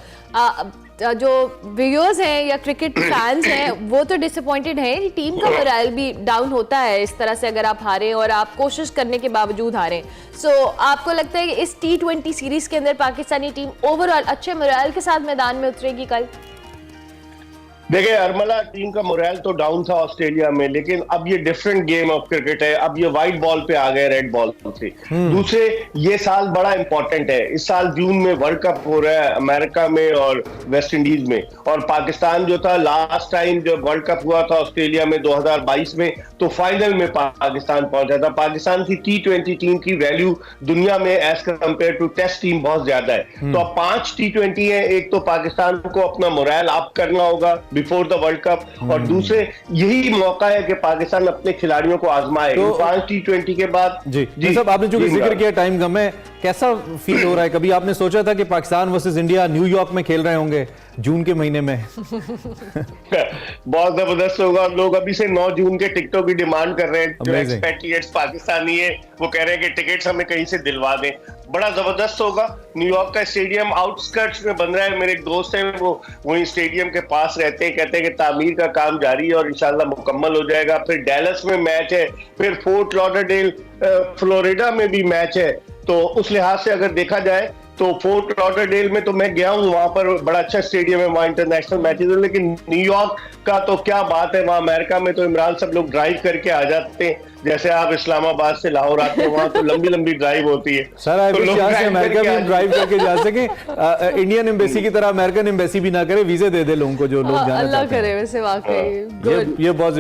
जो व्यूअर्स हैं या क्रिकेट फैंस हैं वो तो डिसअपॉइंटेड हैं। टीम का मोरल भी डाउन होता है इस तरह से अगर आप हारें और आप कोशिश करने के बावजूद हारें। सो आपको लगता है कि इस T20 सीरीज के अंदर पाकिस्तानी टीम ओवरऑल अच्छे मोरल के साथ मैदान में उतरेगी कल? देखिए अरमला, टीम का मोरल तो डाउन था ऑस्ट्रेलिया में, लेकिन अब ये डिफरेंट गेम ऑफ क्रिकेट है। अब ये व्हाइट बॉल पे आ गए रेड बॉल से। दूसरे ये साल बड़ा इंपॉर्टेंट है। इस साल जून में वर्ल्ड कप हो रहा है अमेरिका में और वेस्ट इंडीज में, और पाकिस्तान जो था लास्ट टाइम जब वर्ल्ड कप हुआ था ऑस्ट्रेलिया में 2022 में तो फाइनल में पाकिस्तान पहुंचा था। पाकिस्तान की T20 टीम की वैल्यू दुनिया में as compare to test team बहुत ज्यादा है। तो अब 5 T20 है, एक तो पाकिस्तान को अपना मोरल अप करना होगा बिफोर द वर्ल्ड कप, और दूसरे यही मौका है कि पाकिस्तान अपने खिलाड़ियों को आजमाए। तो 5 T20 के बाद जी साहब, आपने जो जिक्र किया टाइम कम है, कैसा फील हो रहा है? कभी आपने सोचा था कि पाकिस्तान वर्सेस इंडिया न्यूयॉर्क में खेल रहे होंगे जून के महीने में? बहुत जबरदस्त होगा। लोग अभी से 9 जून के टिकटों की डिमांड कर रहे हैं। जो एक्सपेट्रिएट्स पाकिस्तानी है वो कह रहे हैं कि टिकट्स हमें कहीं से दिलवा दें। बड़ा जबरदस्त होगा। न्यूयॉर्क का स्टेडियम आउटस्कर्ट्स में बन रहा है। मेरे एक दोस्त हैं वो वहीं स्टेडियम के पास रहते हैं, कहते हैं कि तामीर का काम जारी है और इंशाल्लाह मुकम्मल हो जाएगा। फिर डैलस में मैच है, फिर फोर्ट लॉडरडेल फ्लोरिडा में भी मैच है। तो उस लिहाज से अगर देखा जाए तो फोर्ट लॉडरडेल में तो मैं गया हूँ, वहां पर बड़ा अच्छा स्टेडियम है, वहाँ इंटरनेशनल मैचेस है। लेकिन न्यूयॉर्क का तो क्या बात है, वहाँ अमेरिका में तो इमरान सब लोग ड्राइव करके आ जाते हैं, जैसे आप इस्लामाबाद से लाहौर आते हैं, वहाँ तो लंबी लंबी ड्राइव होती है। सर आई विश यहाँ से अमेरिका में ड्राइव करके जा सके, इंडियन एम्बेसी की तरह अमेरिकन एम्बेसी भी ना करे, वीजे दे दे लोगों को जो लोग जाना अल्लाह चाहते हैं। करे वैसे वाकई ये बहुत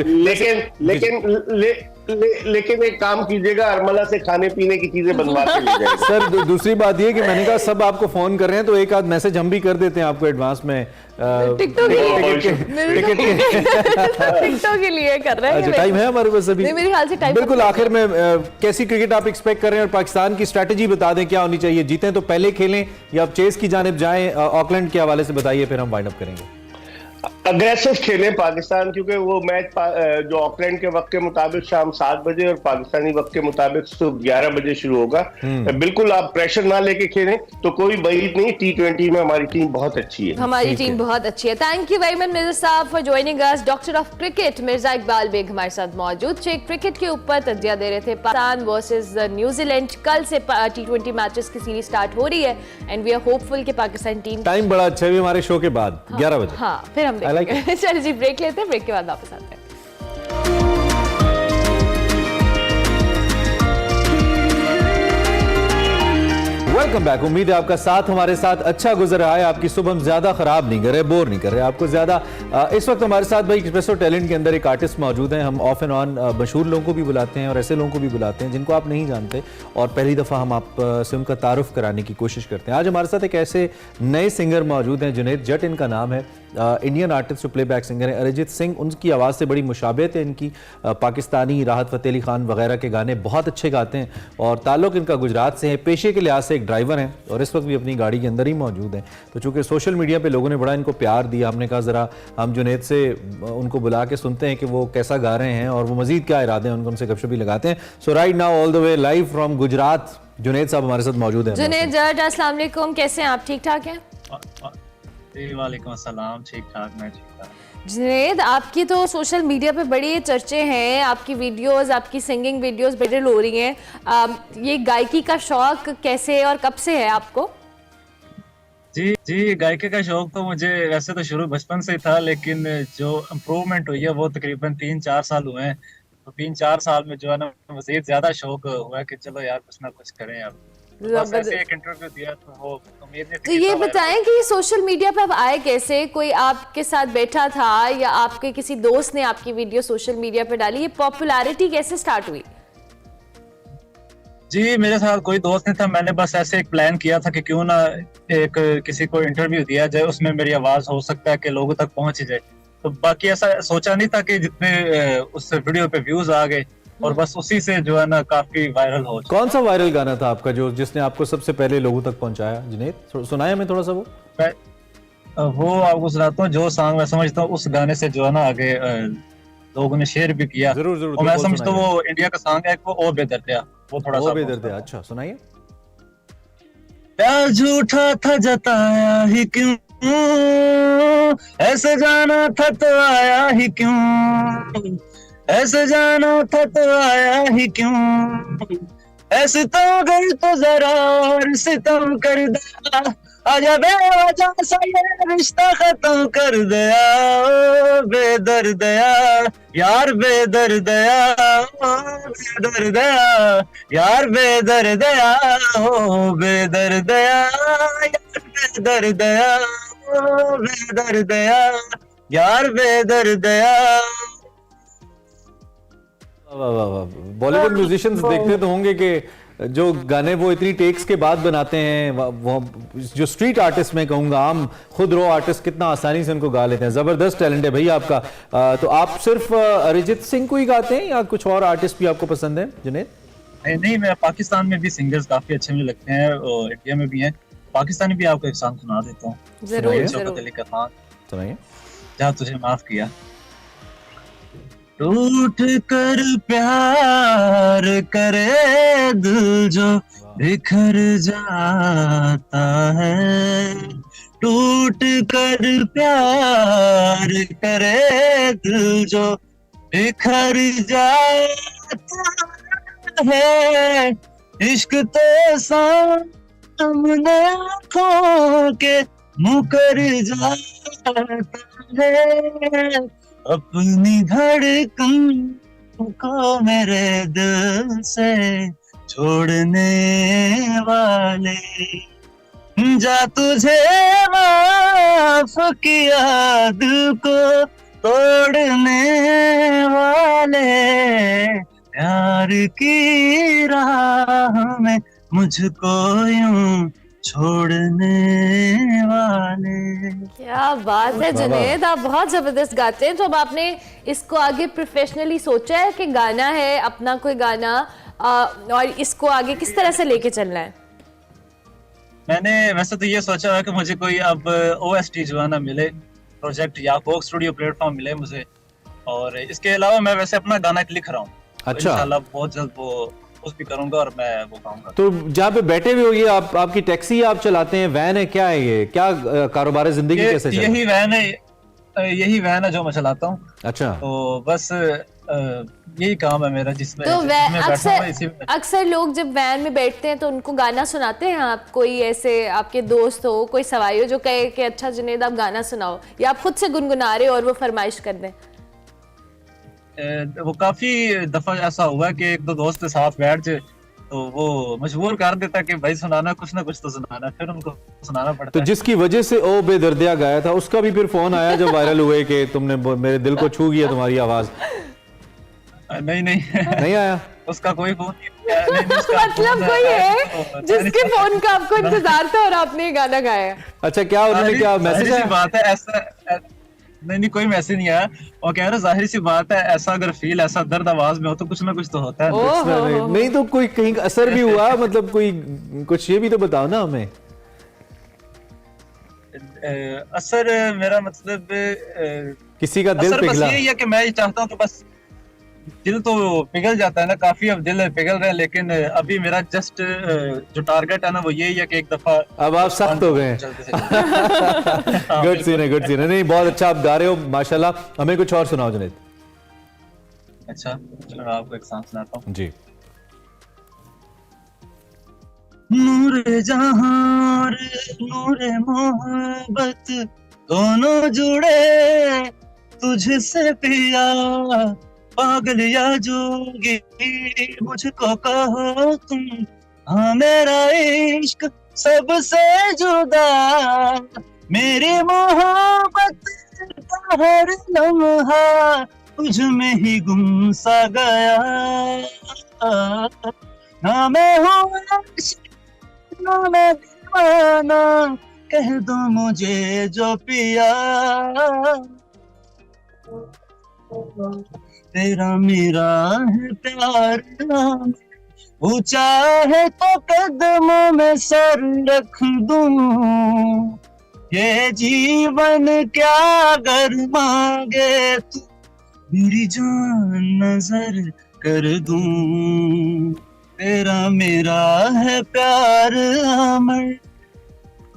लेकिन एक काम कीजिएगा, अरमला से खाने पीने की चीजें बनवा के ले जाइएगा। सर दूसरी बात ये कि मैंने कहा सब आपको फोन कर रहे हैं तो एक आध मैसेज हम भी कर देते हैं आपको एडवांस में टिकटॉक के लिए कर रहे हैं। अच्छा टाइम है हमारे पास अभी? नहीं, मेरे ख्याल से टाइम बिल्कुल आखिर में कैसी क्रिकेट आप एक्सपेक्ट कर रहे हैं और पाकिस्तान की स्ट्रैटेजी बता दें, क्या होनी चाहिए? जीतें तो पहले खेलें या आप चेस की जानिब जाएं? ऑकलैंड के हवाले से बताइए, फिर हम वाइंड अप करेंगे। अग्रेसिव खेले पाकिस्तान, क्योंकि वो मैच जो ऑकलैंड के वक्त के मुताबिक शाम 7 बजे और पाकिस्तानी वक्त के मुताबिक सुबह 11 बजे शुरू होगा। बिल्कुल आप प्रेशर ना लेके खेलें तो कोई बईद नहीं, T20 में हमारी टीम बहुत अच्छी है। हमारी टीम बहुत अच्छी है। Thank you very much Mirza sahab for joining us. Doctor of cricket Mirza Iqbal Baig हमारे साथ मौजूद थे। क्रिकेट के ऊपर तज्जिया दे रहे थे। पाकिस्तान वर्सेस न्यूजीलैंड, कल से T20 मैचेस की सीरीज स्टार्ट हो रही है एंड वी आर होपफुल कि पाकिस्तान टीम टाइम बड़ा अच्छा है हमारे शो के बाद 11 बजे। हाँ फिर हम चलिए जी ब्रेक लेते हैं, ब्रेक के बाद वापस आते हैं। Welcome back. उम्मीद है आपका साथ हमारे साथ अच्छा गुजर रहा है, आपकी सुबह हम ज्यादा खराब नहीं कर रहे, बोर नहीं कर रहे आपको ज्यादा। इस वक्त हमारे साथ भाई एक्सप्रेसो टैलेंट के अंदर एक आर्टिस्ट मौजूद हैं। हम ऑफ एंड ऑन मशहूर लोगों को भी बुलाते हैं और ऐसे लोगों को भी बुलाते हैं जिनको आप नहीं जानते, और पहली दफ़ा हम आप से उनका तारुफ कराने की कोशिश करते हैं। आज हमारे साथ एक ऐसे नए सिंगर मौजूद हैं, जुनैद जट इनका नाम है। इंडियन आर्टिस्ट जो प्लेबैक सिंगर हैं, अरिजीत सिंह, उनकी आवाज़ से बड़ी मुशाबहत है इनकी। पाकिस्तानी राहत फ़तेह अली खान वगैरह के गाने बहुत अच्छे गाते हैं और ताल्लुक़ इनका गुजरात से है। पेशे के लिहाज से एक ड्राइवर हैं और इस वक्त भी अपनी गाड़ी के अंदर ही मौजूद हैं। तो चूँकि सोशल मीडिया पे लोगों ने बड़ा इनको प्यार दिया, हमने कहा ज़रा हम जुनैद से उनको बुला के सुनते हैं कि वो कैसा गा रहे हैं और वो मज़ीद क्या इरादे हैं, उनसे गपशप भी लगाते हैं। So right now all the way live from Gujrat Junaid sahab हमारे साथ मौजूद हैं। जुनैद जट अस्सलाम वालेकुम, कैसे हैं आप? ठीक ठाक हैं? वालेकुम अस्सलाम, ठीक ठाक, मैं ठीक ठाक। जुनैद, आपकी तो सोशल मीडिया पे बड़ी चर्चे हैं, आपकी वीडियोस, आपकी सिंगिंग वीडियोस वायरल हो रही हैं। ये गायकी का शौक कैसे और कब से है आपको? जी गायकी का शौक तो मुझे वैसे तो शुरू बचपन से ही था, लेकिन जो इम्प्रूवमेंट हुई है वो तकरीबन 3-4 साल हुए हैं। तो 3-4 साल में जो है ना मज़ीद ज्यादा शौक हुआ कि चलो यार कुछ ना कुछ करें। अब बस ऐसे एक इंटरव्यू दिया तो वो उम्मीद नहीं थी। तो ये बताएं कि सोशल मीडिया पे आप आए कैसे? कोई आपके साथ बैठा था या आपके किसी दोस्त ने आपकी वीडियो सोशल मीडिया पे डाली? ये पॉपुलैरिटी कैसे स्टार्ट हुई? जी मेरे साथ कोई दोस्त नहीं था, मैंने बस ऐसे एक प्लान किया था कि क्यों ना एक किसी को इंटरव्यू दिया जाए, उसमें मेरी आवाज हो सकता है कि लोगों तक पहुंच जाए। तो बाकी ऐसा सोचा नहीं था कि जितने उस वीडियो पे व्यूज आ गए और बस उसी से जो है ना काफी वायरल हो। कौन सा वायरल गाना था आपका जो जिसने आपको सबसे पहले लोगों तक पहुंचाया? जुनैद सुनाया हमें थोड़ा सा वो आपको सुनाता हूँ। जो सॉन्ग मैं समझता हूँ उस गाने से जो है ना आगे लोगों ने शेयर भी किया। जरूर और मैं समझता हूँ वो इंडिया का सॉन्ग है, वो ओ बेदर्दिया, वो थोड़ा सा बेदर्दिया। अच्छा सुनाइए। प्यार झूठा था जताया ही क्यों, ऐसे जाना था तो आया ही क्यों, ऐसे जाना था तो आया ही क्यों, ऐसे तो कर तो जरा और सितम कर दिया, आजा बेवजह सा ये रिश्ता खत्म कर दिया, ओ बेदर्दिया यार बेदर्दिया, ओ बेदर्दिया यार बेदर्दिया, ओ बेदर्दिया यार बेदर्दिया, ओ बेदर्दिया यार बेदर्दिया। बॉलीवुड म्यूजिशियंस देखते तो होंगे कि जो गाने वो इतनी टेक्स के बाद बनाते हैं, वो जो स्ट्रीट आर्टिस्ट मैं कहूँगा, आम खुद रो आर्टिस्ट कितना आसानी से उनको गा लेते हैं। ज़बरदस्त टैलेंट है भाई आपका। तो आप सिर्फ अरिजीत सिंह को ही गाते हैं या कुछ और आर्टिस्ट भी आपको पसंद है जुनैद? नहीं, मैं पाकिस्तान में भी सिंगर्स काफी अच्छे मुझे लगते हैं और इंडिया में भी हैं। पाकिस्तानी भी आपको एक सॉन्ग सुना देता हूँ। शौकत अली का खान, सुनाइए। जहाँ तुझे माफ किया। टूट कर प्यार करे दिल जो बिखर जाता है, टूट कर प्यार करे दिल जो बिखर जाता है, इश्क तो सामने आँखों के मुकर जाता है, अपनी धड़कन को मेरे दिल से छोड़ने वाले, जा तुझे माफ किया दिल को तोड़ने वाले, प्यार की राह में मुझको यूं छोड़ने वाले। क्या बात है जुनैद, आप बहुत जबरदस्त गाते हैं। तो अब आपने इसको आगे प्रोफेशनली सोचा है कि गाना है अपना कोई गाना, और इसको आगे किस तरह से लेके चलना है? मैंने वैसे तो ये सोचा है कि मुझे कोई अब OST जो है ना मिले, प्रोजेक्ट या कोक स्टूडियो प्लेटफॉर्म मिले मुझे, और इसके अलावा मैं वैसे अपना गाना लिख रहा हूँ। अच्छा। इंशाल्लाह बहुत जल्द वो उस भी करूंगा और मैं वो गाऊंगा। तो जहाँ पे बैठे हुए हो ये आपकी टैक्सी आप चलाते हैं, वैन है, क्या है ये, क्या कारोबार है, जिंदगी कैसे चल रही है? यही वैन है जो मैं चलाता हूँ। अच्छा। तो बस यही काम है मेरा जिसमें तो जिसमें अक्सर लोग जब वैन में बैठते हैं तो उनको गाना सुनाते हैं आप? कोई ऐसे आपके दोस्त हो, कोई सवाई हो जो कहे कि अच्छा जुनैद आप गाना सुनाओ, या आप खुद से गुनगुना रहे हो और वो फरमाइश कर दें? वो काफी दफा ऐसा हुआ कि एक दो दोस्त के साथ बैठ जाए तो वो मजबूर कर देता कि भाई सुनाना, कुछ ना कुछ तो सुनाना, फिर उनको सुनाना पड़ता तो है। जिसकी वजह से ओ बेदर्दिया गाया था उसका भी फिर फोन आया जब वायरल हुए कि तुमने मेरे दिल को छू गया तुम्हारी आवाज? नहीं नहीं आया उसका कोई फोन नहीं। मतलब कोई है जिसके फोन का आपको इंतजार था और आपने ये गाना गाया? अच्छा, क्या उन्होंने क्या मैसेज आया? बात है ऐसा नहीं कोई मैसेज नहीं आया, और कह रहे जाहिर सी बात है ऐसा अगर फील, ऐसा दर्द आवाज में हो तो कुछ ना कुछ तो होता है। नहीं तो कोई कहीं असर भी हुआ, मतलब कोई कुछ ये भी तो बताओ ना हमें। असर मेरा मतलब किसी का दिल पिघला? बस यही है कि मैं ये चाहता हूँ कि बस दिल तो पिघल जाता है ना, काफी अब दिल पिघल रहे हैं, लेकिन अभी मेरा जस्ट जो टारगेट है ना वो यही है कि एक दफा अब आप सख्त हो गए। गुड सीन है, गुड सीन है। नहीं, बहुत अच्छा आप गा रहे हो माशाल्लाह। हमें कुछ और सुनाओ जुनैद। अच्छा चलो आपको एक सॉन्ग सुनाता हूँ जी। नूरे जहां नूरे मोहब्बत दोनों जुड़े तुझसे पिया, पागल या जोगी मुझको कहो तुम, हाँ मेरा इश्क सबसे जुदा, मेरी मोहब्बत का हर लम्हा तुझ में ही गुम सा गया, ना मैं हूँ ना मैं दीवाना, कह दो मुझे जो पिया, तेरा मेरा है प्यार, ऊंचा है तो कदमों में सर रख दूं, ये जीवन क्या अगर मांगे तू, मेरी जान नजर कर दूं, तेरा मेरा है प्यार अमर।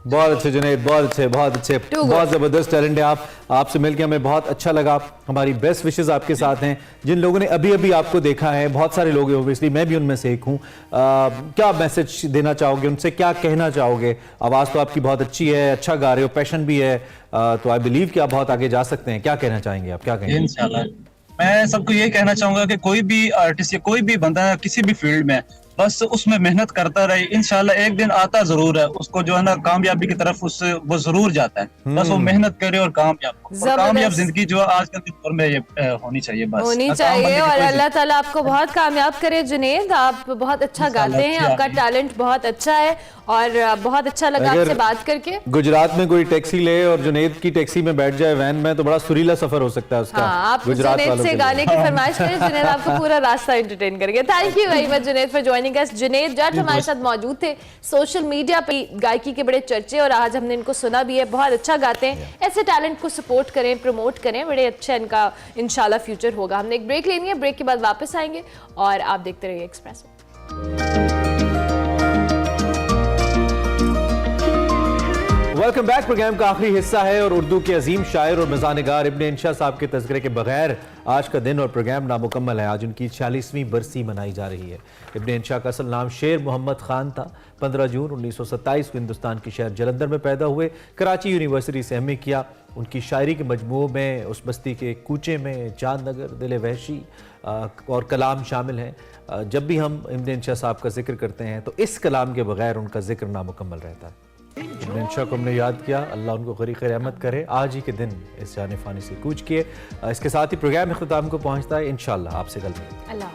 बहुत अच्छे जुनैद, बहुत अच्छे, बहुत अच्छे, बहुत जबरदस्त टैलेंट है आप। आपसे मिलकर हमें बहुत अच्छा लगा। हमारी बेस्ट विशेस आपके साथ हैं। जिन लोगों ने अभी अभी आपको देखा है, बहुत सारे लोग हैं ओबियसली, मैं भी उनमें से एक हूँ, क्या मैसेज देना चाहोगे उनसे, क्या कहना चाहोगे? आवाज़ तो आपकी बहुत अच्छी है, अच्छा गा रहे हो, पैशन भी है, तो आई बिलीव कि आप बहुत आगे जा सकते हैं। क्या कहना चाहेंगे आप, क्या कहेंगे? इंशाल्लाह मैं सबको यही कहना चाहूंगा कि कोई भी आर्टिस्ट या कोई भी बंदा किसी भी फील्ड में बस उसमें मेहनत करता रहे, इंशाल्लाह एक दिन आता जरूर है, उसको जो है ना कामयाबी की तरफ उससे वो जरूर जाता है। बस वो मेहनत करे और कामयाब जिंदगी जो आजकल के दौर में ये होनी चाहिए, बस होनी चाहिए। और अल्लाह ताला आपको बहुत कामयाब करे जुनैद, आप बहुत अच्छा गाते हैं, आपका टैलेंट बहुत अच्छा है और बहुत अच्छा लगा आपसे बात करके। गुजरात में कोई टैक्सी ले और जुनैद की टैक्सी में बैठ जाए वैन में, तो बड़ा सुरीला सफर हो सकता है उसका। आप जुनैद से गाने की फरमाइश करें, जुनैद आपको पूरा रास्ता एंटरटेन करेंगे। Thank you very much Junaid for joining us. Junaid Jatt हमारे साथ मौजूद थे। सोशल मीडिया पे गायकी के बड़े चर्चे और आज हमने इनको सुना भी है, बहुत अच्छा गाते हैं। ऐसे टैलेंट को सपोर्ट करें, प्रमोट करें, बड़े अच्छा इनका इंशाल्लाह फ्यूचर होगा। हमने एक ब्रेक लेनी है, ब्रेक के बाद वापस आएंगे और आप देखते रहिए एक्सप्रेस। Welcome back. प्रोग्राम का आखिरी हिस्सा है और उर्दू के अजीम शायर और मज़ानिगार इब्ने इंशा साहब के तज़किरे के बगैर आज का दिन और प्रोग्राम नामुकम्मल है। आज उनकी 46वीं बरसी मनाई जा रही है। इब्ने इंशा का असल नाम शेर मोहम्मद खान था। 15 जून 1927 को हिंदुस्तान के शहर जलंधर में पैदा हुए। कराची यूनिवर्सिटी से एमए किया। उनकी शायरी के मजमू में उस बस्ती के कूचे में, चांद नगर, दिल वहशी और कलाम शामिल हैं। जब भी हम इब्ने इंशा साहब का जिक्र करते हैं तो इस कलाम के बगैर उनका जिक्र नामुकम्मल रहता है। इब्ने इंशा को हमने याद किया, अल्लाह उनको गरीक़ रहमत करे। आज ही के दिन इस जाने फानी से कूच किए। इसके साथ ही प्रोग्राम इख्तिताम को पहुंचता है। इंशाअल्लाह आपसे कल मिलेंगे।